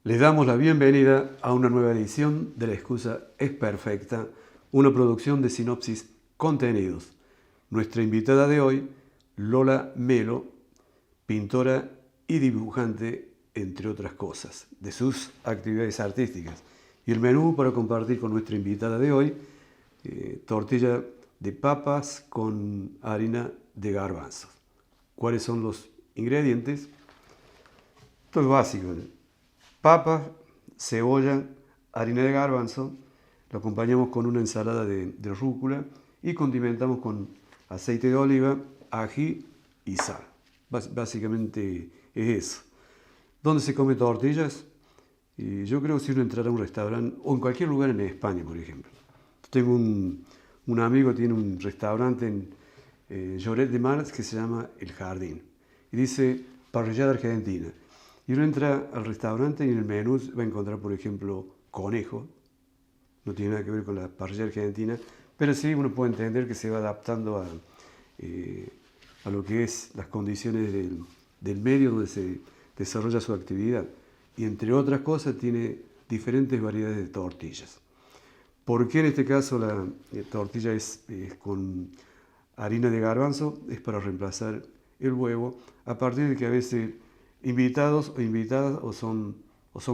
Les damos la bienvenida a una nueva edición de La excusa es perfecta, una producción de Sinopsis Contenidos. Nuestra invitada de hoy, Lola Melo, pintora y dibujante, entre otras cosas, de sus actividades artísticas. Y el menú para compartir con nuestra invitada de hoy, tortilla de papas con harina de garbanzos. ¿Cuáles son los ingredientes? Esto es básico. Papas, cebolla, harina de garbanzo, lo acompañamos con una ensalada de rúcula y condimentamos con aceite de oliva, ají y sal. Básicamente es eso. ¿Dónde se come tortillas? Yo creo que si uno entrara a un restaurante, o en cualquier lugar en España, por ejemplo. Tengo un amigo que tiene un restaurante en Lloret de Mar que se llama El Jardín. Y dice parrillada argentina. Y uno entra al restaurante y en el menú va a encontrar, por ejemplo, conejo. No tiene nada que ver con la parrilla argentina, pero sí uno puede entender que se va adaptando a lo que es las condiciones del medio donde se desarrolla su actividad. Y entre otras cosas tiene diferentes variedades de tortillas. ¿Por qué en este caso la tortilla es con harina de garbanzo? Es para reemplazar el huevo, a partir de que a veces invitados o invitadas o son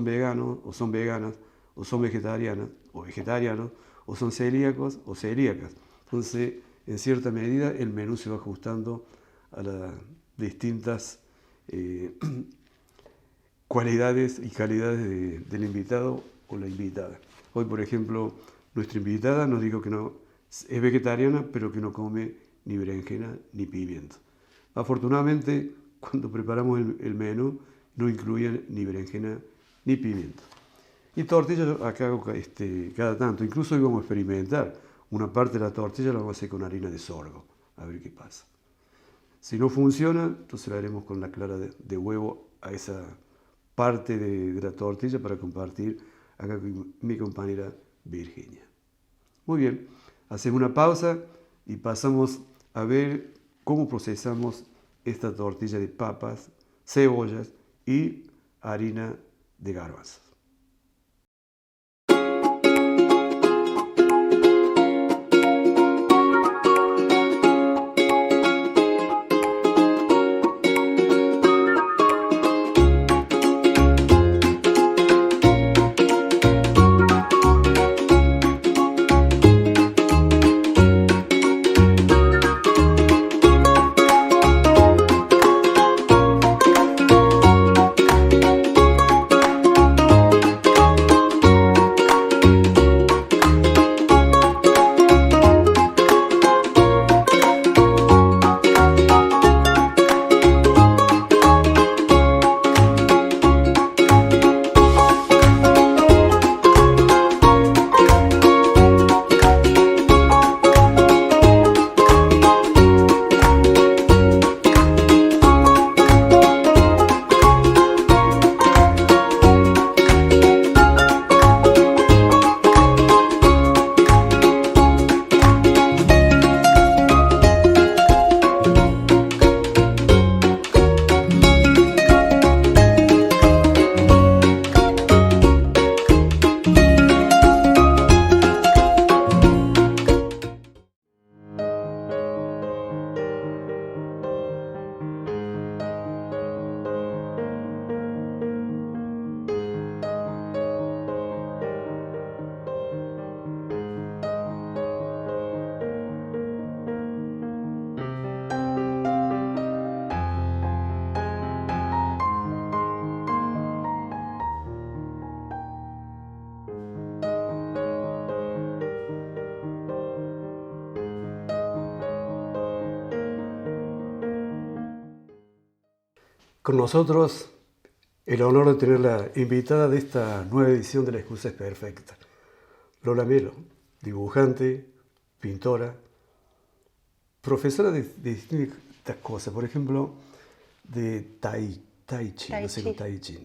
veganos o son veganas o son vegetarianas o vegetarianos o son celíacos o celíacas. Entonces, en cierta medida, el menú se va ajustando a las distintas cualidades y calidades del invitado o la invitada. Hoy, por ejemplo, nuestra invitada nos dijo que no es vegetariana, pero que no come ni berenjena ni pimiento. Afortunadamente, cuando preparamos el menú, no incluían ni berenjena ni pimiento. Y tortilla acá hago cada tanto. Incluso hoy vamos a experimentar. Una parte de la tortilla la vamos a hacer con harina de sorgo. A ver qué pasa. Si no funciona, entonces la haremos con la clara de huevo a esa parte de la tortilla para compartir acá con mi compañera Virginia. Muy bien, hacemos una pausa y pasamos a ver cómo procesamos esta tortilla de papas, cebollas y harina de garbanzos. Con nosotros el honor de tenerla invitada de esta nueva edición de La excusa es perfecta. Lola Melo, dibujante, pintora, profesora de distintas cosas, por ejemplo, de tai chi, no sé, tai chi.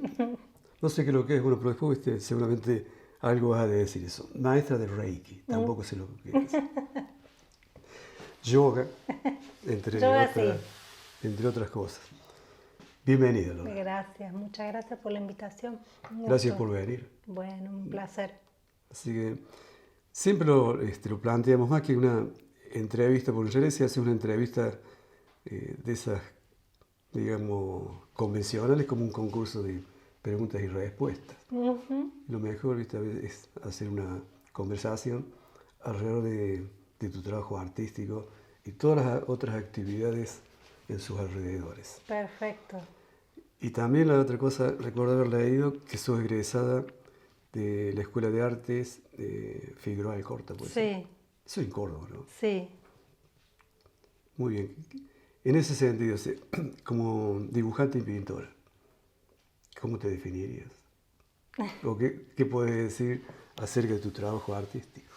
No sé qué es lo que es, bueno, pero después seguramente algo vas a decir eso. Maestra de Reiki, tampoco sé lo que es. Yoga, entre otras cosas. Bienvenida, Lola. Gracias, muchas gracias por la invitación. Gracias por venir. Bueno, un placer. Así que siempre lo planteamos más que una entrevista, porque en realidad se hace una entrevista de esas, digamos, convencionales, como un concurso de preguntas y respuestas. Lo mejor, ¿viste? A veces es hacer una conversación alrededor de tu trabajo artístico y todas las otras actividades en sus alrededores. Perfecto. Y también la otra cosa, recuerdo haber leído que sos egresada de la Escuela de Artes de Figueroa Alcorta, ¿puede ser? Sí. Eso en Córdoba, ¿no? Sí. Muy bien. En ese sentido, como dibujante y pintora, ¿cómo te definirías? ¿O qué puedes decir acerca de tu trabajo artístico?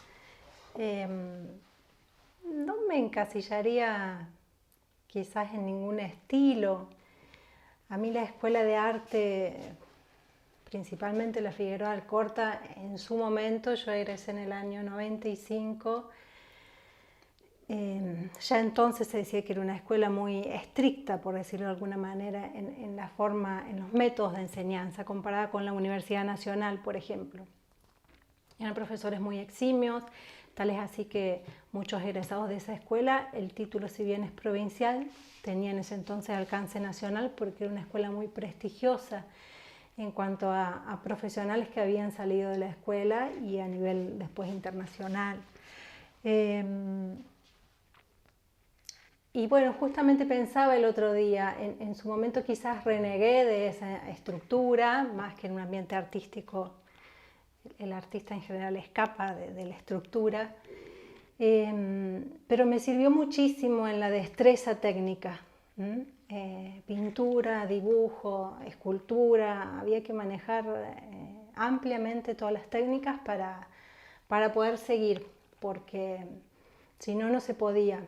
No me encasillaría quizás en ningún estilo. A mí la Escuela de Arte, principalmente la Figueroa Alcorta, en su momento, yo egresé en el año 95, ya entonces se decía que era una escuela muy estricta, por decirlo de alguna manera, en la forma, en los métodos de enseñanza, comparada con la Universidad Nacional, por ejemplo. Eran profesores muy eximios, tal es así que muchos egresados de esa escuela, el título, si bien es provincial, tenía en ese entonces alcance nacional porque era una escuela muy prestigiosa en cuanto a profesionales que habían salido de la escuela y a nivel después internacional. Y bueno, justamente pensaba el otro día, en su momento quizás renegué de esa estructura, más que en un ambiente artístico, el artista en general escapa de la estructura, pero me sirvió muchísimo en la destreza técnica, pintura, dibujo, escultura, había que manejar ampliamente todas las técnicas para poder seguir, porque si no, no se podía.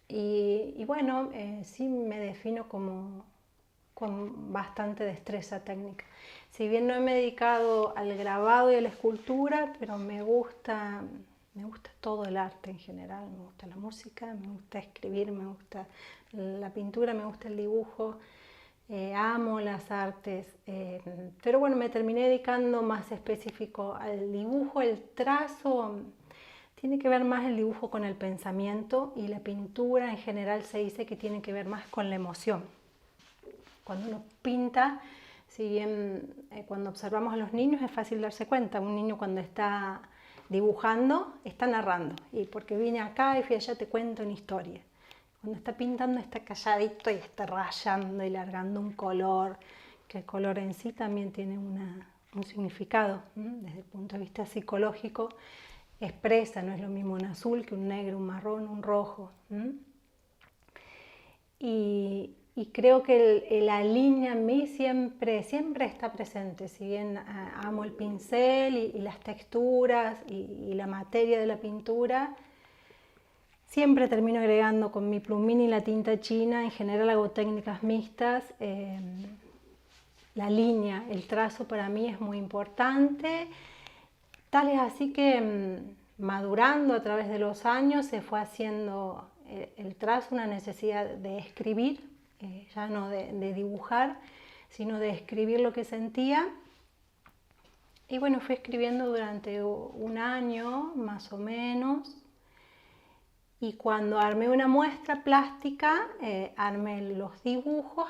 Y bueno, sí me defino como con bastante destreza técnica. Si bien no me he dedicado al grabado y a la escultura, pero me gusta todo el arte en general. Me gusta la música, me gusta escribir, me gusta la pintura, me gusta el dibujo. Amo las artes, pero bueno, me terminé dedicando más específico al dibujo, el trazo. Tiene que ver más el dibujo con el pensamiento y la pintura en general se dice que tiene que ver más con la emoción. Cuando uno pinta, si bien cuando observamos a los niños es fácil darse cuenta, un niño cuando está dibujando está narrando, y porque vine acá y fui allá te cuento una historia. Cuando está pintando está calladito y está rayando y largando un color, que el color en sí también tiene un significado, desde el punto de vista psicológico. Expresa, no es lo mismo un azul que un negro, un marrón, un rojo. Y creo que la línea en mí siempre está presente, si bien amo el pincel y las texturas y la materia de la pintura, siempre termino agregando con mi plumín y la tinta china, en general hago técnicas mixtas, la línea, el trazo para mí es muy importante. Tal es así que madurando a través de los años se fue haciendo el trazo una necesidad de escribir, ya no de dibujar, sino de escribir lo que sentía. Y bueno, fui escribiendo durante un año más o menos. Y cuando armé una muestra plástica, armé los dibujos,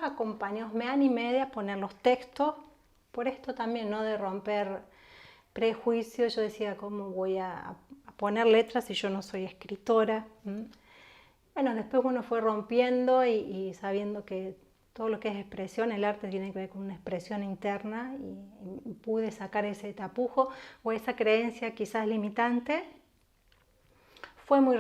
me animé a poner los textos, por esto también, ¿no? De romper prejuicios. Yo decía, ¿cómo voy a poner letras si yo no soy escritora? Bueno, después uno fue rompiendo y sabiendo que todo lo que es expresión, el arte tiene que ver con una expresión interna, y pude sacar ese tapujo o esa creencia quizás limitante. Fue muy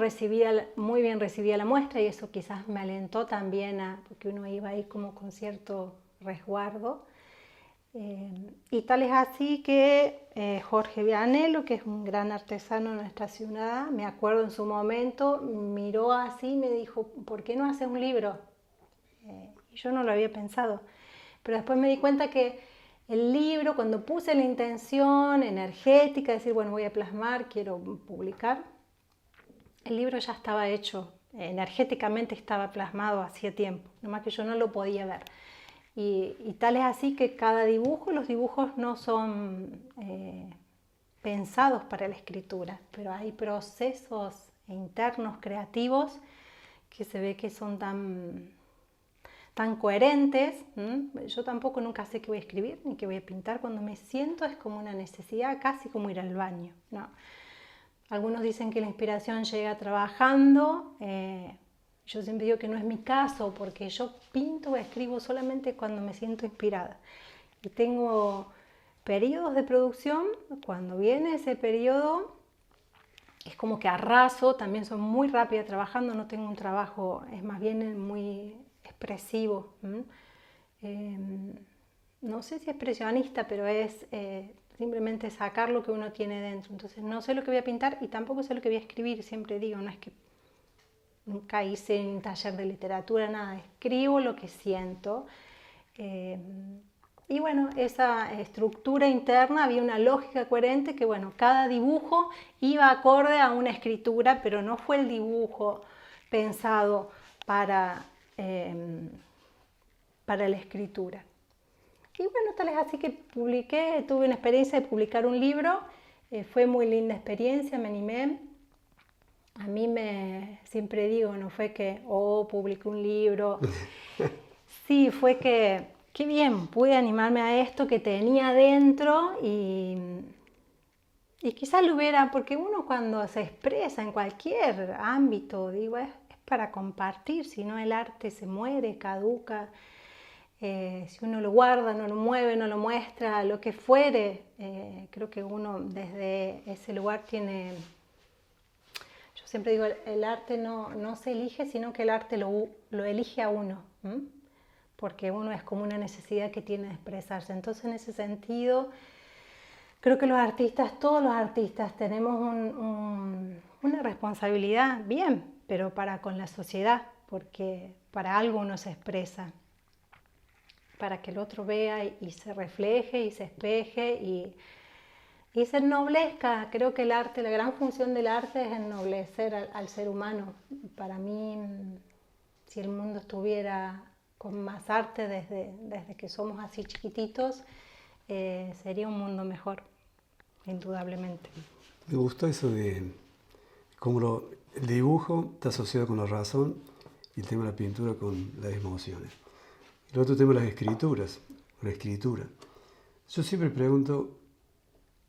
bien recibida la muestra, y eso quizás me alentó también porque uno iba ahí como con cierto resguardo. Y tal es así que Jorge Vianello, que es un gran artesano de nuestra ciudad, me acuerdo en su momento, miró así y me dijo, ¿por qué no haces un libro? Y yo no lo había pensado, pero después me di cuenta que el libro, cuando puse la intención energética, de decir, bueno, voy a plasmar, quiero publicar, el libro ya estaba hecho, energéticamente estaba plasmado hacía tiempo, nomás que yo no lo podía ver. Y tal es así que cada dibujo, los dibujos no son pensados para la escritura, pero hay procesos internos creativos que se ve que son tan coherentes. Yo tampoco nunca sé qué voy a escribir ni qué voy a pintar. Cuando me siento es como una necesidad, casi como ir al baño, ¿no? Algunos dicen que la inspiración llega trabajando. Yo siempre digo que no es mi caso, porque yo pinto o escribo solamente cuando me siento inspirada. Y tengo periodos de producción. Cuando viene ese periodo es como que arraso. También soy muy rápida trabajando, no tengo un trabajo, es más bien muy expresivo. No sé si expresionista, pero es simplemente sacar lo que uno tiene dentro. Entonces no sé lo que voy a pintar y tampoco sé lo que voy a escribir. Siempre digo, no es que nunca hice un taller de literatura, nada, escribo lo que siento. Y bueno, esa estructura interna, había una lógica coherente que, bueno, cada dibujo iba acorde a una escritura, pero no fue el dibujo pensado para la escritura. Y bueno, tal es así que tuve una experiencia de publicar un libro, fue muy linda experiencia, me animé. A mí siempre digo, no fue que, publiqué un libro. Sí, fue que, qué bien, pude animarme a esto que tenía adentro y quizás lo hubiera, porque uno cuando se expresa en cualquier ámbito, digo, es para compartir, si no el arte se muere, caduca. Si uno lo guarda, no lo mueve, no lo muestra, lo que fuere, creo que uno desde ese lugar tiene... Yo siempre digo, el arte no se elige, sino que el arte lo elige a uno, porque uno es como una necesidad que tiene de expresarse. Entonces, en ese sentido, creo que los artistas, todos los artistas, tenemos una responsabilidad, bien, pero para con la sociedad, porque para algo uno se expresa, para que el otro vea y se refleje y se espeje y se ennoblezca. Creo que el arte, la gran función del arte es ennoblecer al ser humano. Para mí, si el mundo estuviera con más arte desde que somos así chiquititos, sería un mundo mejor, indudablemente. Me gustó eso de cómo el dibujo está asociado con la razón y el tema de la pintura con las emociones. El otro tema es las escrituras, la escritura. Yo siempre pregunto,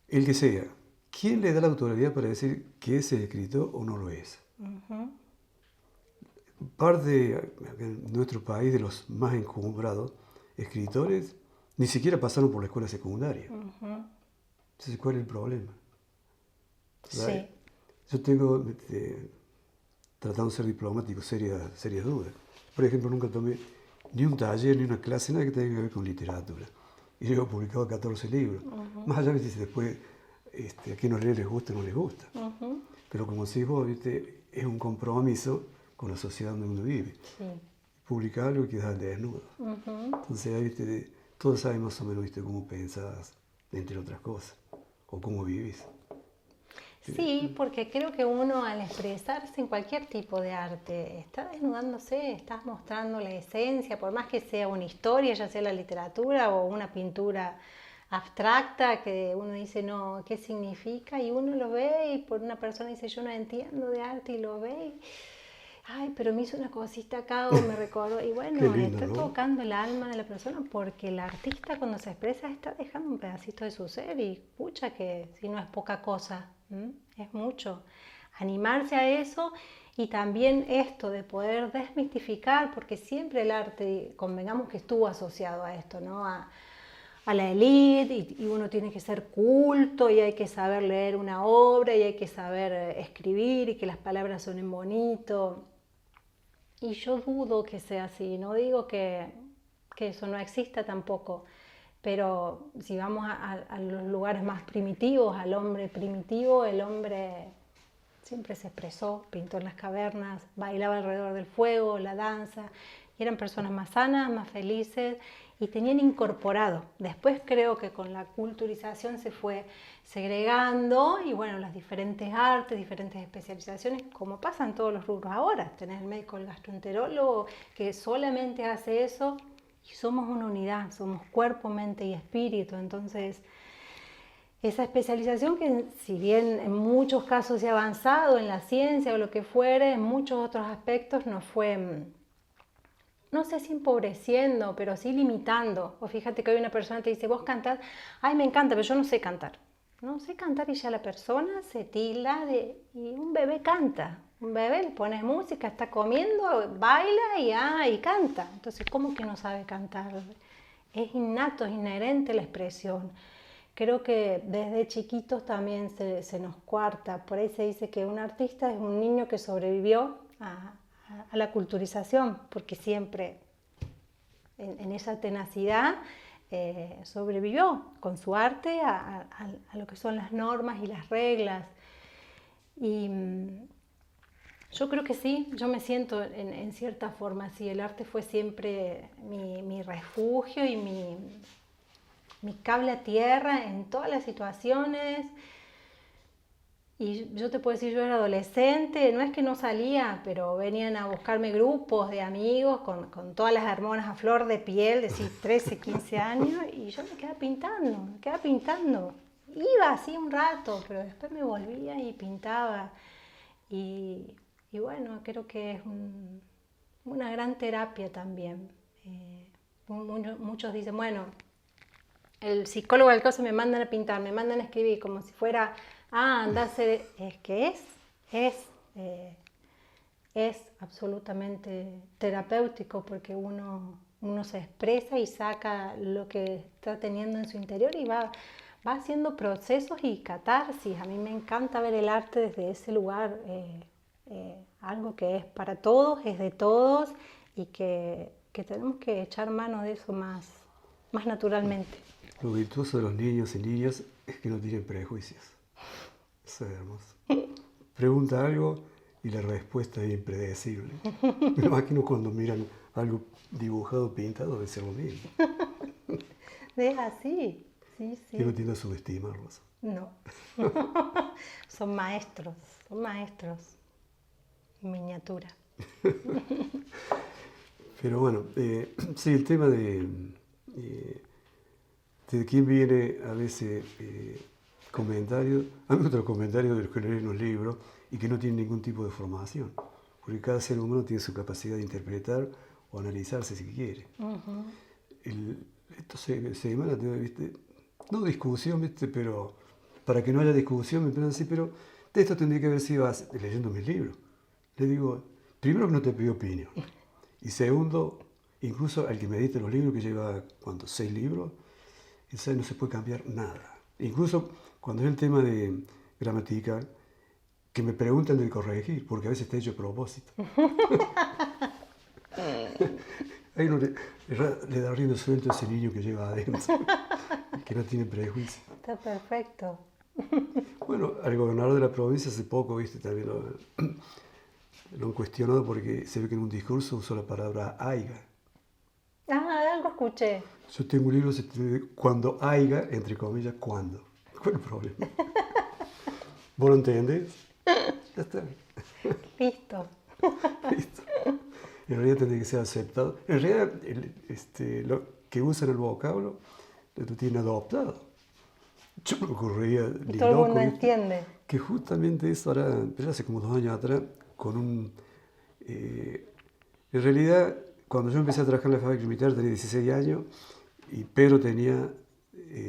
el que sea, ¿quién le da la autoridad para decir que ese es escritor o no lo es? Parte en nuestro país de los más encumbrados escritores ni siquiera pasaron por la escuela secundaria. Entonces, ¿cuál es el problema? Sí. Yo tengo, tratando de ser diplomático, serias dudas. Por ejemplo, nunca tomé ni un taller, ni una clase, nada que tenga que ver con literatura. Y yo he publicado 14 libros. Más allá de si después a quien no les gusta o no les gusta. Pero como decís vos, ¿viste? Es un compromiso con la sociedad donde uno vive. Sí. Publicar algo y quedar desnudo. Entonces ahí todos saben más o menos, ¿viste? Cómo pensás, entre otras cosas, o cómo vivís. Sí, porque creo que uno al expresarse en cualquier tipo de arte está desnudándose, estás mostrando la esencia, por más que sea una historia, ya sea la literatura o una pintura abstracta que uno dice, no, ¿qué significa? Y uno lo ve y por una persona dice, yo no entiendo de arte y lo ve y, ay, pero me hizo una cosita acá o me recordó. Y bueno, lindo, está ¿no? tocando el alma de la persona porque el artista cuando se expresa está dejando un pedacito de su ser y escucha que si no es poca cosa, es mucho. Animarse a eso y también esto de poder desmitificar, porque siempre el arte, convengamos que estuvo asociado a esto, ¿no? A la élite y uno tiene que ser culto y hay que saber leer una obra y hay que saber escribir y que las palabras suenen bonito. Y yo dudo que sea así, no digo que eso no exista tampoco, pero si vamos a los lugares más primitivos, al hombre primitivo, el hombre siempre se expresó, pintó en las cavernas, bailaba alrededor del fuego, la danza, y eran personas más sanas, más felices y tenían incorporado. Después creo que con la culturización se fue segregando y bueno, las diferentes artes, diferentes especializaciones, como pasan todos los rubros ahora. Tenés el médico, el gastroenterólogo, que solamente hace eso y somos una unidad, somos cuerpo, mente y espíritu. Entonces, esa especialización que si bien en muchos casos se ha avanzado en la ciencia o lo que fuere, en muchos otros aspectos nos fue, no sé si empobreciendo, pero sí limitando. O fíjate que hoy una persona te dice, vos cantás, ay me encanta, pero yo no sé cantar. No sé cantar y ya la persona se tilda y un bebé canta. Un bebé le pones música, está comiendo, baila y canta. Entonces, ¿cómo que no sabe cantar? Es innato, es inherente la expresión. Creo que desde chiquitos también se nos coarta. Por ahí se dice que un artista es un niño que sobrevivió a la culturización, porque siempre en esa tenacidad sobrevivió con su arte a lo que son las normas y las reglas. Y yo creo que sí, yo me siento en cierta forma así. El arte fue siempre mi refugio y mi cable a tierra en todas las situaciones. Y yo te puedo decir, yo era adolescente, no es que no salía, pero venían a buscarme grupos de amigos con todas las hormonas a flor de piel, de 13, 15 años, y yo me quedaba pintando. Iba así un rato, pero después me volvía y pintaba. Y bueno, creo que es una gran terapia también. Muchos dicen, bueno, el psicólogo del caso me mandan a pintar, me mandan a escribir, como si fuera, anda a hacer. Es que es absolutamente terapéutico porque uno se expresa y saca lo que está teniendo en su interior y va haciendo procesos y catarsis. A mí me encanta ver el arte desde ese lugar, algo que es para todos, es de todos y que tenemos que echar mano de eso más naturalmente. Lo virtuoso de los niños y niñas es que no tienen prejuicios. Eso es hermoso. Pregunta algo y la respuesta es impredecible. Me imagino cuando miran algo dibujado, pintado, debe ser lo mismo. Es así, sí. Yo no tiendo a subestimarlos. No. Son maestros en miniatura. Pero bueno, sí, el tema de quién viene a veces comentarios. A mí otro comentario de los que leen los libros y que no tienen ningún tipo de formación. Porque cada ser humano tiene su capacidad de interpretar o analizarse si quiere. Uh-huh. Esto se emana, ¿viste? No discusión, ¿viste? Pero para que no haya discusión me piensan así, pero de esto tendría que haber sido leyendo mis libros. Le digo, primero que no te pido opinión. Y segundo, incluso al que me edite los libros, que lleva, ¿cuántos? 6 libros, él no se puede cambiar nada. Incluso cuando es el tema de gramatical, que me preguntan de corregir, porque a veces está hecho a propósito. Ahí uno le da rienda suelta a ese niño que lleva adentro, que no tiene prejuicio. Está perfecto. Bueno, al gobernador de la provincia hace poco, viste, también lo han cuestionado porque se ve que en un discurso usó la palabra aiga. Algo escuché. Yo tengo un libro cuando aiga, entre comillas, cuando. ¿Cuál es el problema? ¿Vos lo entendés? Ya está. Listo. En realidad tendría que ser aceptado. En realidad, lo que usan el vocablo lo tienen adoptado. Yo me ocurría y todo el mundo entiende. Que justamente eso ahora, pero hace como 2 años atrás, con un... en realidad, cuando yo empecé a trabajar en la fábrica militar tenía 16 años y Pedro tenía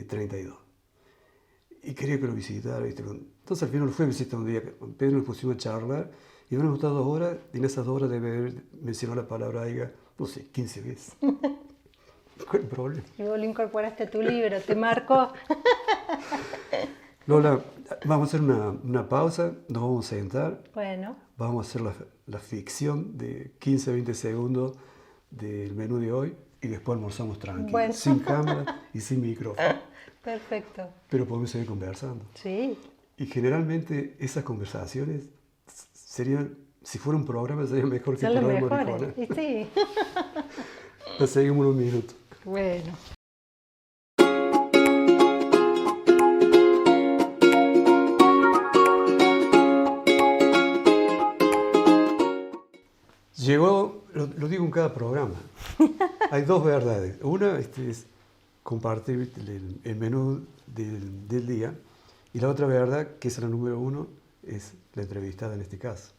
32. Y quería que lo visitara, ¿viste? Entonces al final lo fui a visitar un día, con Pedro nos pusimos a charlar y me han gustado 2 horas y en esas 2 horas debe haber mencionado la palabra aiga, no sé, 15 veces. ¿Cuál es el problema? Y vos lo incorporaste a tu libro, te marcó. Lola, vamos a hacer una pausa, nos vamos a sentar. Bueno. Vamos a hacer la ficción de 15-20 segundos del menú de hoy y después almorzamos tranquilos, bueno. Sin cámara y sin micrófono. Perfecto. Pero podemos seguir conversando. Sí. Y generalmente esas conversaciones serían, si fuera un programa, serían mejor que el programa original. Y sí. Nos seguimos unos minutos. Bueno. Llegó, lo digo en cada programa, Hay dos verdades. Una es compartir, ¿viste?, el menú del día, y la otra verdad, que es la número uno, es la entrevistada en este caso.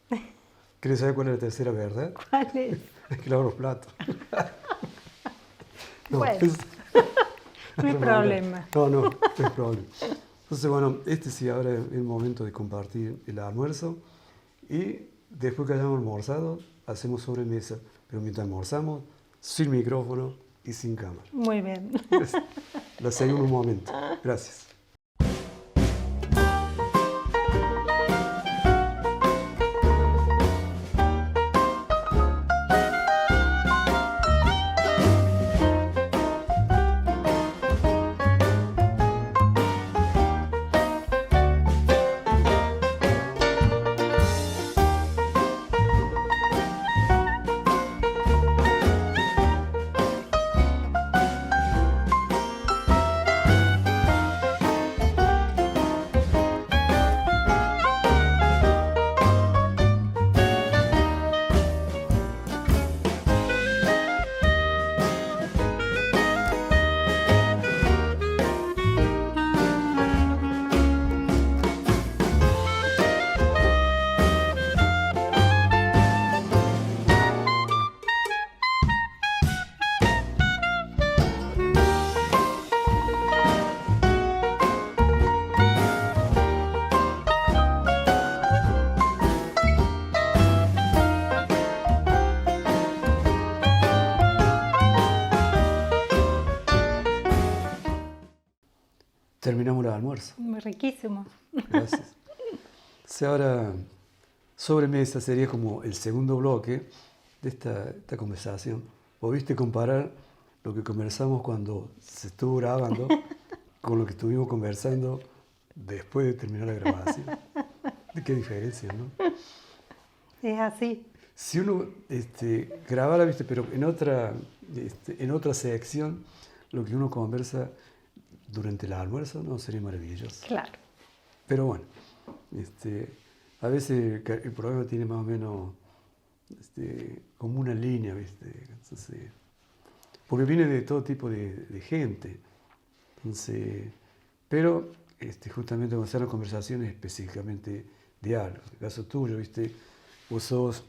¿Quieres saber cuál es la tercera verdad? ¿Cuál es? Es que lavo los platos. No, Bueno, no hay problema. No hay problema. Entonces, bueno, sí, ahora es el momento de compartir el almuerzo, y después que hayamos almorzado, hacemos sobremesa, pero mientras almorzamos, sin micrófono y sin cámara. Muy bien. La seguimos un momento. Gracias. Terminamos el almuerzo. Muy riquísimo. Gracias. Entonces ahora, sobremesa sería como el segundo bloque de esta conversación. ¿Pudiste comparar lo que conversamos cuando se estuvo grabando con lo que estuvimos conversando después de terminar la grabación? ¿De qué diferencia, no? Es así. Si uno grabara, ¿viste?, pero en otra sección, lo que uno conversa durante el almuerzo, no, sería maravilloso. Claro. Pero bueno, a veces el programa tiene más o menos como una línea, ¿viste? Entonces, porque viene de todo tipo de gente. Entonces, pero justamente cuando se dan conversaciones específicamente de algo. En el caso tuyo, ¿viste?, vos sos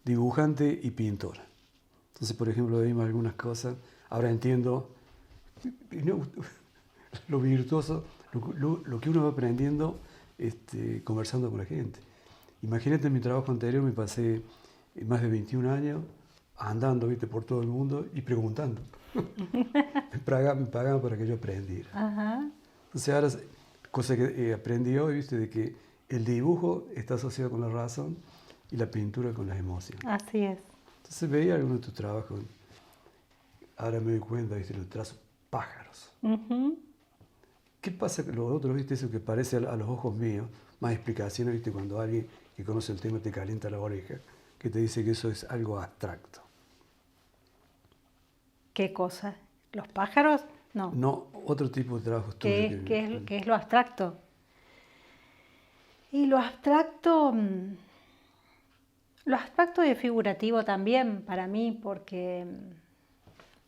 dibujante y pintora. Entonces, por ejemplo, vimos algunas cosas, ahora entiendo lo virtuoso, lo que uno va aprendiendo conversando con la gente. Imagínate, en mi trabajo anterior me pasé más de 21 años andando, ¿viste?, por todo el mundo y preguntando. Me pagaban para que yo aprendiera. Ajá. Entonces ahora, cosa que aprendí hoy, ¿viste?, de que el dibujo está asociado con la razón y la pintura con las emociones. Así es. Entonces veía algunos de tus trabajos, ahora me doy cuenta, ¿viste?, los trazos pájaros. Uh-huh. ¿Qué pasa con los otros, viste, eso que parece a los ojos míos, más explicaciones, viste, cuando alguien que conoce el tema te calienta la oreja, que te dice que eso es algo abstracto? ¿Qué cosa? ¿Los pájaros? No. No, otro tipo de trabajos tuyos. ¿Qué es lo abstracto? Y lo abstracto es figurativo también para mí, porque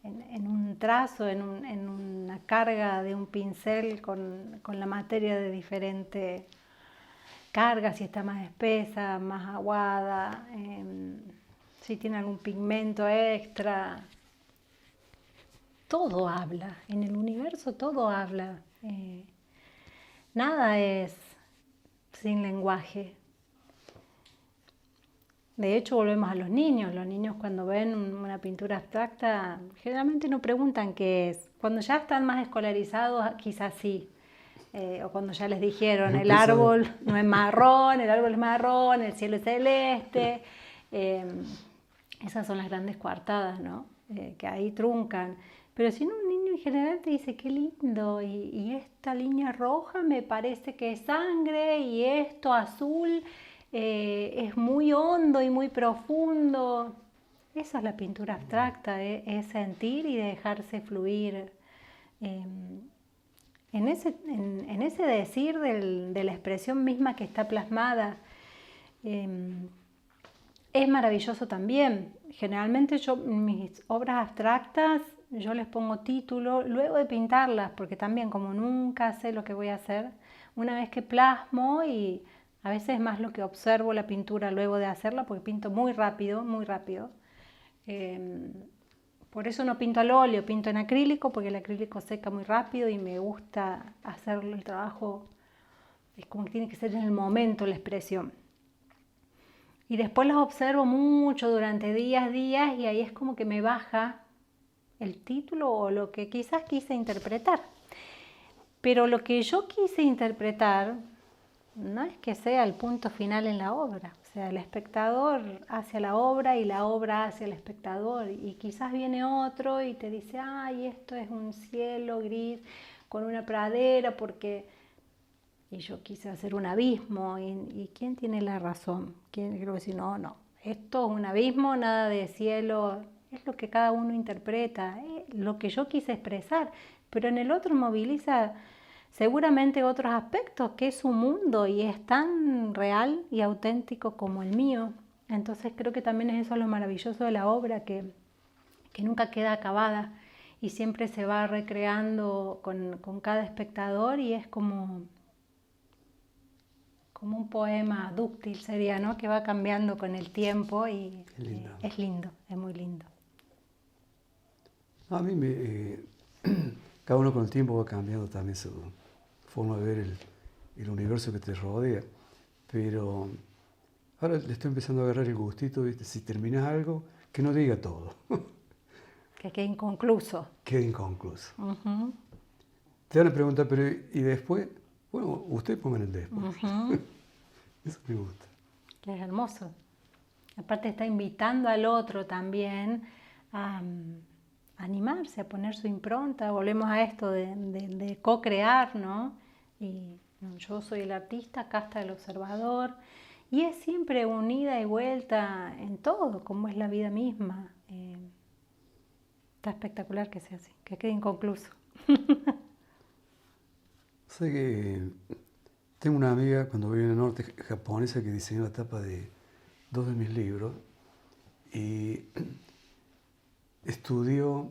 en un trazo, en una carga de un pincel con la materia de diferente carga, si está más espesa, más aguada, si tiene algún pigmento extra, todo habla, en el universo todo habla, nada es sin lenguaje. De hecho, volvemos a los niños cuando ven una pintura abstracta, generalmente no preguntan qué es. Cuando ya están más escolarizados, quizás sí. O cuando ya les dijeron, el árbol no es marrón, el árbol es marrón, el cielo es celeste. Esas son las grandes coartadas, ¿no? Que ahí truncan. Pero si no, un niño en general te dice, qué lindo, y esta línea roja me parece que es sangre, y esto azul es muy hondo y muy profundo. Esa es la pintura abstracta, es sentir y dejarse fluir. En ese decir de la expresión misma que está plasmada, es maravilloso también. generalmente yo, mis obras abstractas, yo les pongo título luego de pintarlas, porque también como nunca sé lo que voy a hacer, una vez que plasmo y a veces es más lo que observo la pintura luego de hacerla, porque pinto muy rápido, muy rápido. Por eso no pinto al óleo, pinto en acrílico, porque el acrílico seca muy rápido y me gusta hacer el trabajo, es como que tiene que ser en el momento la expresión. Y después las observo mucho durante días y ahí es como que me baja el título o lo que quizás quise interpretar. Pero lo que yo quise interpretar no es que sea el punto final en la obra. O sea, el espectador hacia la obra y la obra hacia el espectador. Y quizás viene otro y te dice, ay, esto es un cielo gris con una pradera porque... Y yo quise hacer un abismo. ¿Y quién tiene la razón? Creo que si no, esto es un abismo, nada de cielo. Es lo que cada uno interpreta, lo que yo quise expresar. Pero en el otro moviliza seguramente otros aspectos, que es su mundo y es tan real y auténtico como el mío. Entonces creo que también es eso lo maravilloso de la obra, que nunca queda acabada y siempre se va recreando con cada espectador y es como un poema dúctil sería, ¿no? Que va cambiando con el tiempo y es lindo, es muy lindo. A mí cada uno con el tiempo va cambiando también su forma de ver el universo que te rodea, pero ahora le estoy empezando a agarrar el gustito, ¿viste? Si terminas algo, que no diga todo. Que quede inconcluso. Quede inconcluso. Uh-huh. Te van a preguntar, pero ¿y después? Bueno, ustedes pongan el después. Uh-huh. Eso me gusta. Que es hermoso. Aparte está invitando al otro también a animarse, a poner su impronta. Volvemos a esto de co-crear, ¿no? Y yo soy el artista, acá está el observador. Y es siempre un ida y vuelta en todo, como es la vida misma. Está espectacular que sea así, que quede inconcluso. Sé que tengo una amiga cuando viví en el norte japonesa que diseñó la tapa de 2 de mis libros y estudió,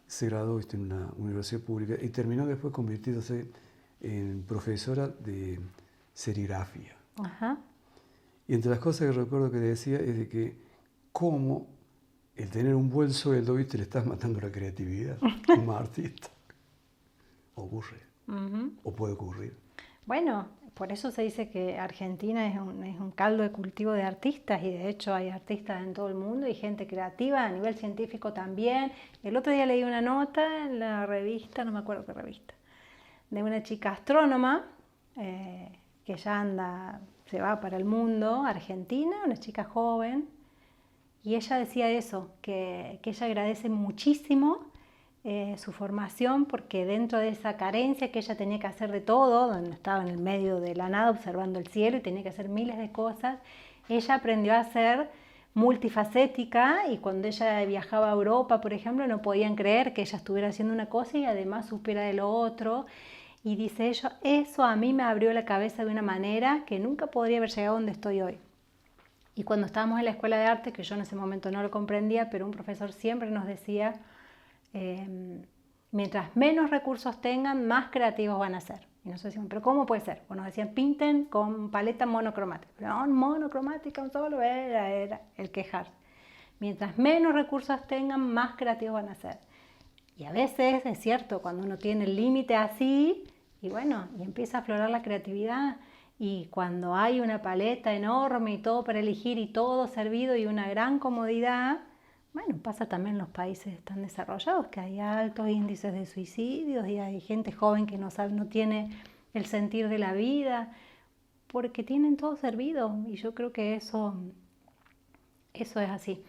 se graduó en una universidad pública y terminó después convirtiéndose en profesora de serigrafía. Ajá. Y entre las cosas que recuerdo que decía es de que cómo el tener un buen sueldo, ¿viste? Le estás matando la creatividad como artista. Ocurre. Uh-huh. O puede ocurrir. Bueno, por eso se dice que Argentina es un caldo de cultivo de artistas y de hecho hay artistas en todo el mundo y gente creativa a nivel científico también. El otro día leí una nota en la revista, no me acuerdo qué revista, de una chica astrónoma que ya se va para el mundo, Argentina, una chica joven, y ella decía eso, que ella agradece muchísimo su formación porque dentro de esa carencia que ella tenía que hacer de todo, donde estaba en el medio de la nada observando el cielo y tenía que hacer miles de cosas, ella aprendió a ser multifacética y cuando ella viajaba a Europa, por ejemplo, no podían creer que ella estuviera haciendo una cosa y además supiera de lo otro. Y dice ella, eso a mí me abrió la cabeza de una manera que nunca podría haber llegado donde estoy hoy. Y cuando estábamos en la escuela de arte, que yo en ese momento no lo comprendía, pero un profesor siempre nos decía, mientras menos recursos tengan, más creativos van a ser. Y nosotros decíamos, ¿pero cómo puede ser? O nos decían, pinten con paleta monocromática. No, monocromática, un solo era el quejar. Mientras menos recursos tengan, más creativos van a ser. Y a veces es cierto, cuando uno tiene el límite así, y bueno, y empieza a aflorar la creatividad. Y cuando hay una paleta enorme y todo para elegir y todo servido y una gran comodidad, bueno, pasa también en los países tan desarrollados, que hay altos índices de suicidios y hay gente joven que no tiene el sentir de la vida, porque tienen todo servido. Y yo creo que eso es así.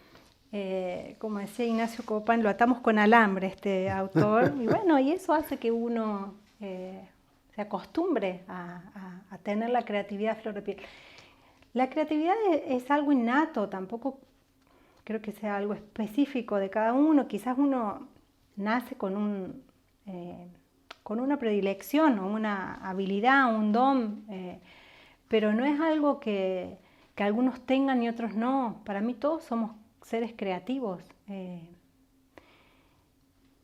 Como decía Ignacio Copán, lo atamos con alambre este autor, y bueno, y eso hace que uno se acostumbre a tener la creatividad a flor de piel. La creatividad es algo innato, tampoco creo que sea algo específico de cada uno. Quizás uno nace con una predilección o una habilidad, un don, pero no es algo que algunos tengan y otros no. Para mí todos somos seres creativos.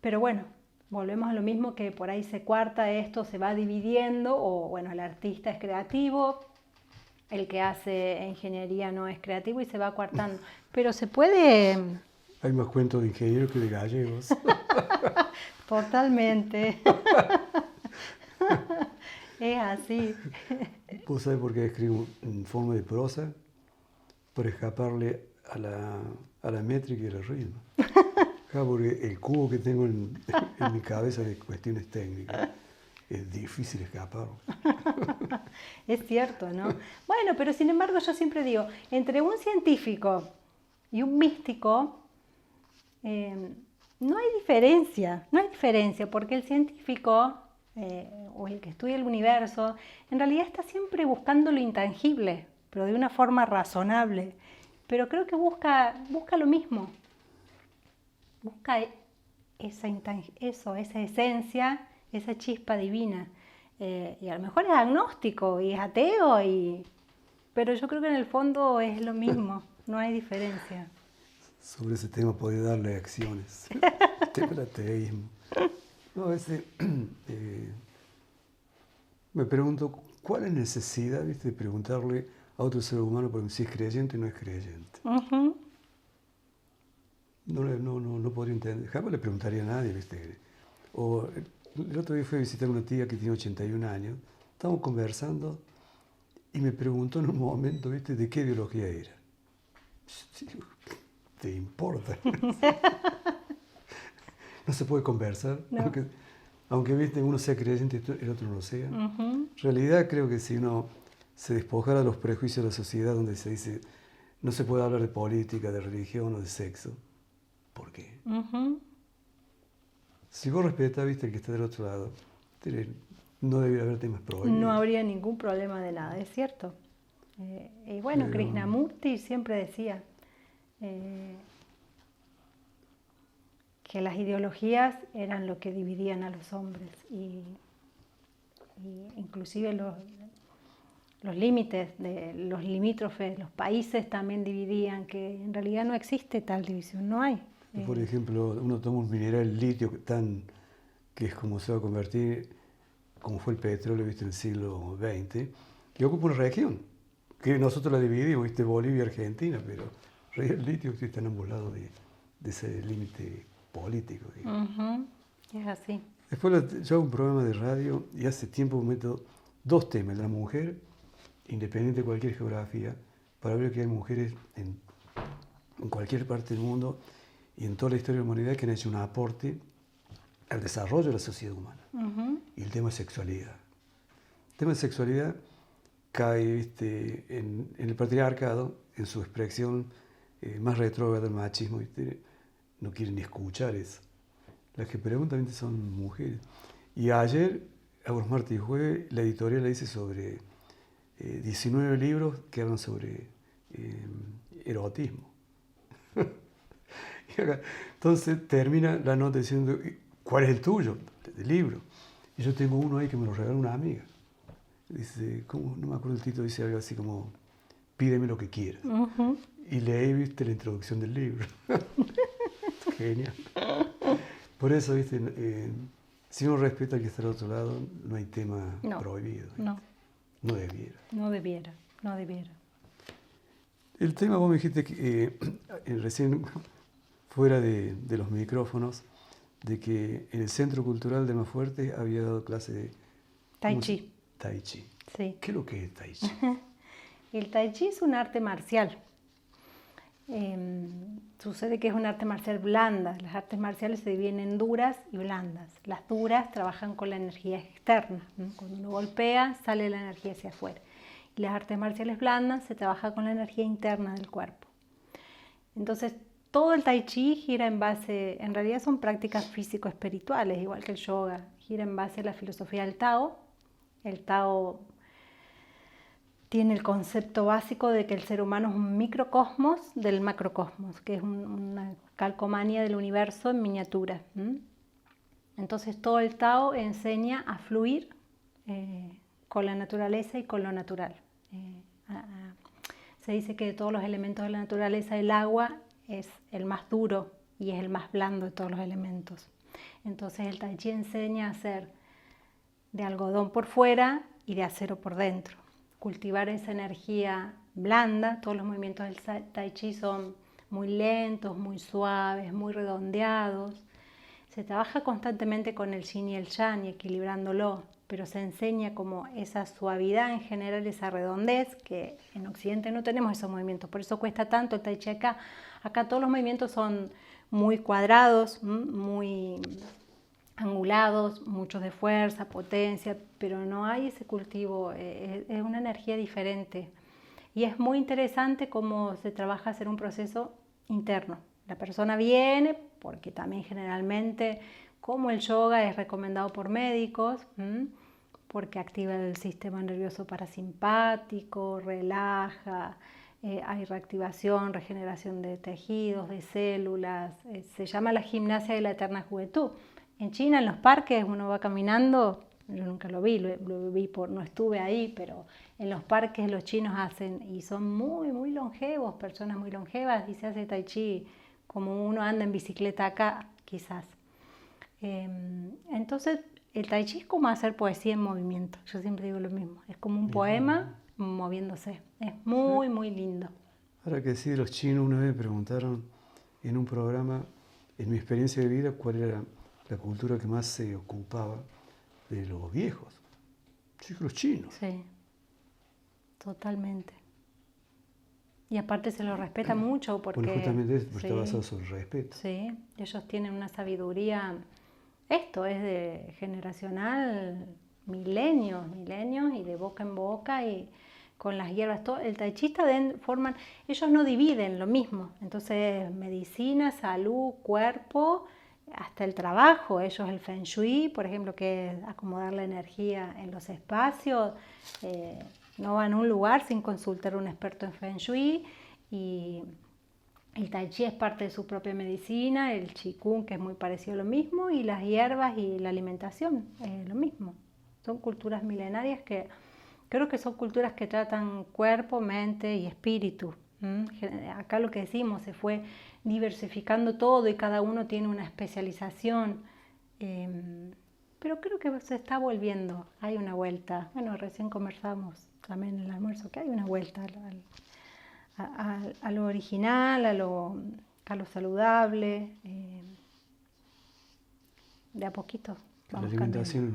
Pero bueno, volvemos a lo mismo, que por ahí se cuarta esto, se va dividiendo, o bueno, el artista es creativo, el que hace ingeniería no es creativo y se va cuartando. Pero se puede... Hay más cuentos de ingenieros que de gallegos. Totalmente. Es así. ¿Vos sabés por qué escribo en forma de prosa? Por escaparle a la métrica y al ritmo. Porque el cubo que tengo en mi cabeza de cuestiones técnicas es difícil escapar. Es cierto, ¿no? Bueno, pero sin embargo yo siempre digo, entre un científico y un místico, no hay diferencia, porque el científico, o el que estudia el universo, en realidad está siempre buscando lo intangible, pero de una forma razonable. Pero creo que busca lo mismo, busca esa esencia, esa chispa divina. Y a lo mejor es agnóstico y es ateo, pero yo creo que en el fondo es lo mismo, no hay diferencia. Sobre ese tema podría dar lecciones. El tema del ateísmo. No, me pregunto, ¿cuál es la necesidad, viste, de preguntarle a otro ser humano por si es creyente o no es creyente? Uh-huh. No podría entender. Jamás le preguntaría a nadie, viste. O el otro día fui a visitar a una tía que tiene 81 años. Estábamos conversando y me preguntó en un momento, viste, de qué ideología era. ¿Te importa? No se puede conversar, no. aunque viste, uno sea creyente y el otro no lo sea. Uh-huh. En realidad creo que si uno se despojara de los prejuicios de la sociedad donde se dice no se puede hablar de política, de religión o de sexo, ¿por qué? Uh-huh. Si vos respetas, viste, el que está del otro lado, no debería haber temas prohibidos. No habría ningún problema de nada, es cierto. Y bueno, Pero... Krishnamurti siempre decía que las ideologías eran lo que dividían a los hombres, y inclusive los límites, los limítrofes, los países también dividían, que en realidad no existe tal división, no hay. Por ejemplo, uno toma un mineral litio que es como se va a convertir, como fue el petróleo, viste, en el siglo XX, que ocupa una región, que nosotros la dividimos, viste, Bolivia y Argentina, pero el litio está en ambos lados de ese límite político. Uh-huh. Es así. Después yo hago un programa de radio y hace tiempo meto dos temas, la mujer, independiente de cualquier geografía, para ver que hay mujeres en cualquier parte del mundo y en toda la historia de la humanidad que han hecho un aporte al desarrollo de la sociedad humana. Uh-huh. Y el tema de sexualidad. El tema de sexualidad cae, ¿viste?, en el patriarcado, en su expresión más retrógrada del machismo, ¿viste? No quieren ni escuchar eso. Las que preguntan, ¿viste?, son mujeres. Y ayer, a los martes y jueves, la editorial le dice sobre 19 libros que hablan sobre erotismo. Entonces termina la nota diciendo, ¿cuál es el tuyo? El libro. Y yo tengo uno ahí que me lo regaló una amiga. Dice, ¿cómo? No me acuerdo el título, dice algo así como, pídeme lo que quieras. Uh-huh. Y leí, viste, la introducción del libro. Genial. Por eso, viste, si uno respeta al que está al otro lado, no hay tema prohibido. ¿Viste? No debiera. No debiera. El tema, vos me dijiste que recién fuera de los micrófonos, de que en el Centro Cultural de Almafuerte había dado clase de... Tai Chi. Tai Chi. Sí. ¿Qué es lo que es Tai Chi? El Tai Chi es un arte marcial. Sucede que es un arte marcial blanda. Las artes marciales se dividen en duras y blandas. Las duras trabajan con la energía externa, ¿no? Cuando uno golpea, sale la energía hacia afuera. Y las artes marciales blandas se trabaja con la energía interna del cuerpo. Entonces, todo el Tai Chi gira en base, en realidad son prácticas físico-espirituales, igual que el yoga, gira en base a la filosofía del Tao. El Tao tiene el concepto básico de que el ser humano es un microcosmos del macrocosmos, que es una calcomanía del universo en miniatura. Entonces todo el Tao enseña a fluir con la naturaleza y con lo natural. Se dice que de todos los elementos de la naturaleza el agua es el más duro y es el más blando de todos los elementos. Entonces el Tai Chi enseña a hacer de algodón por fuera y de acero por dentro. Cultivar esa energía blanda. Todos los movimientos del Tai Chi son muy lentos, muy suaves, muy redondeados. Se trabaja constantemente con el yin y el yang y equilibrándolo, pero se enseña como esa suavidad en general, esa redondez, que en Occidente no tenemos esos movimientos, por eso cuesta tanto el Tai Chi acá. Acá todos los movimientos son muy cuadrados, muy angulados, muchos de fuerza, potencia, pero no hay ese cultivo, es una energía diferente. Y es muy interesante cómo se trabaja hacer un proceso interno. La persona viene, porque también generalmente, como el yoga es recomendado por médicos, porque activa el sistema nervioso parasimpático, relaja, hay reactivación, regeneración de tejidos, de células, se llama la gimnasia de la eterna juventud. En China, en los parques, uno va caminando, yo nunca lo vi, no estuve ahí, pero en los parques los chinos hacen, y son muy longevos, personas muy longevas, y se hace Tai Chi como uno anda en bicicleta acá, quizás. Entonces, el Tai Chi es como hacer poesía en movimiento, yo siempre digo lo mismo, es como un poema moviéndose, es muy lindo. Ahora que sí, los chinos una vez me preguntaron en un programa, en mi experiencia de vida, cuál era la cultura que más se ocupaba de los viejos. Yo dije, los chinos. Sí, totalmente. Y aparte se los respeta mucho porque... Bueno, justamente eso, porque está basado sobre el respeto. Sí, ellos tienen una sabiduría, esto es de generacional, milenios, y de boca en boca, y con las hierbas, todo, el taichista forman, ellos no dividen lo mismo, entonces medicina, salud, cuerpo, hasta el trabajo, ellos el Feng Shui, por ejemplo, que es acomodar la energía en los espacios, no van a un lugar sin consultar a un experto en Feng Shui, y el Tai Chi es parte de su propia medicina, el Qigong, que es muy parecido a lo mismo, y las hierbas y la alimentación, lo mismo. Son culturas milenarias que creo que son culturas que tratan cuerpo, mente y espíritu. Acá lo que decimos, se fue diversificando todo y cada uno tiene una especialización, pero creo que se está volviendo, hay una vuelta. Bueno, recién conversamos también en el almuerzo que hay una vuelta a lo original, a lo saludable, de a poquito. La alimentación es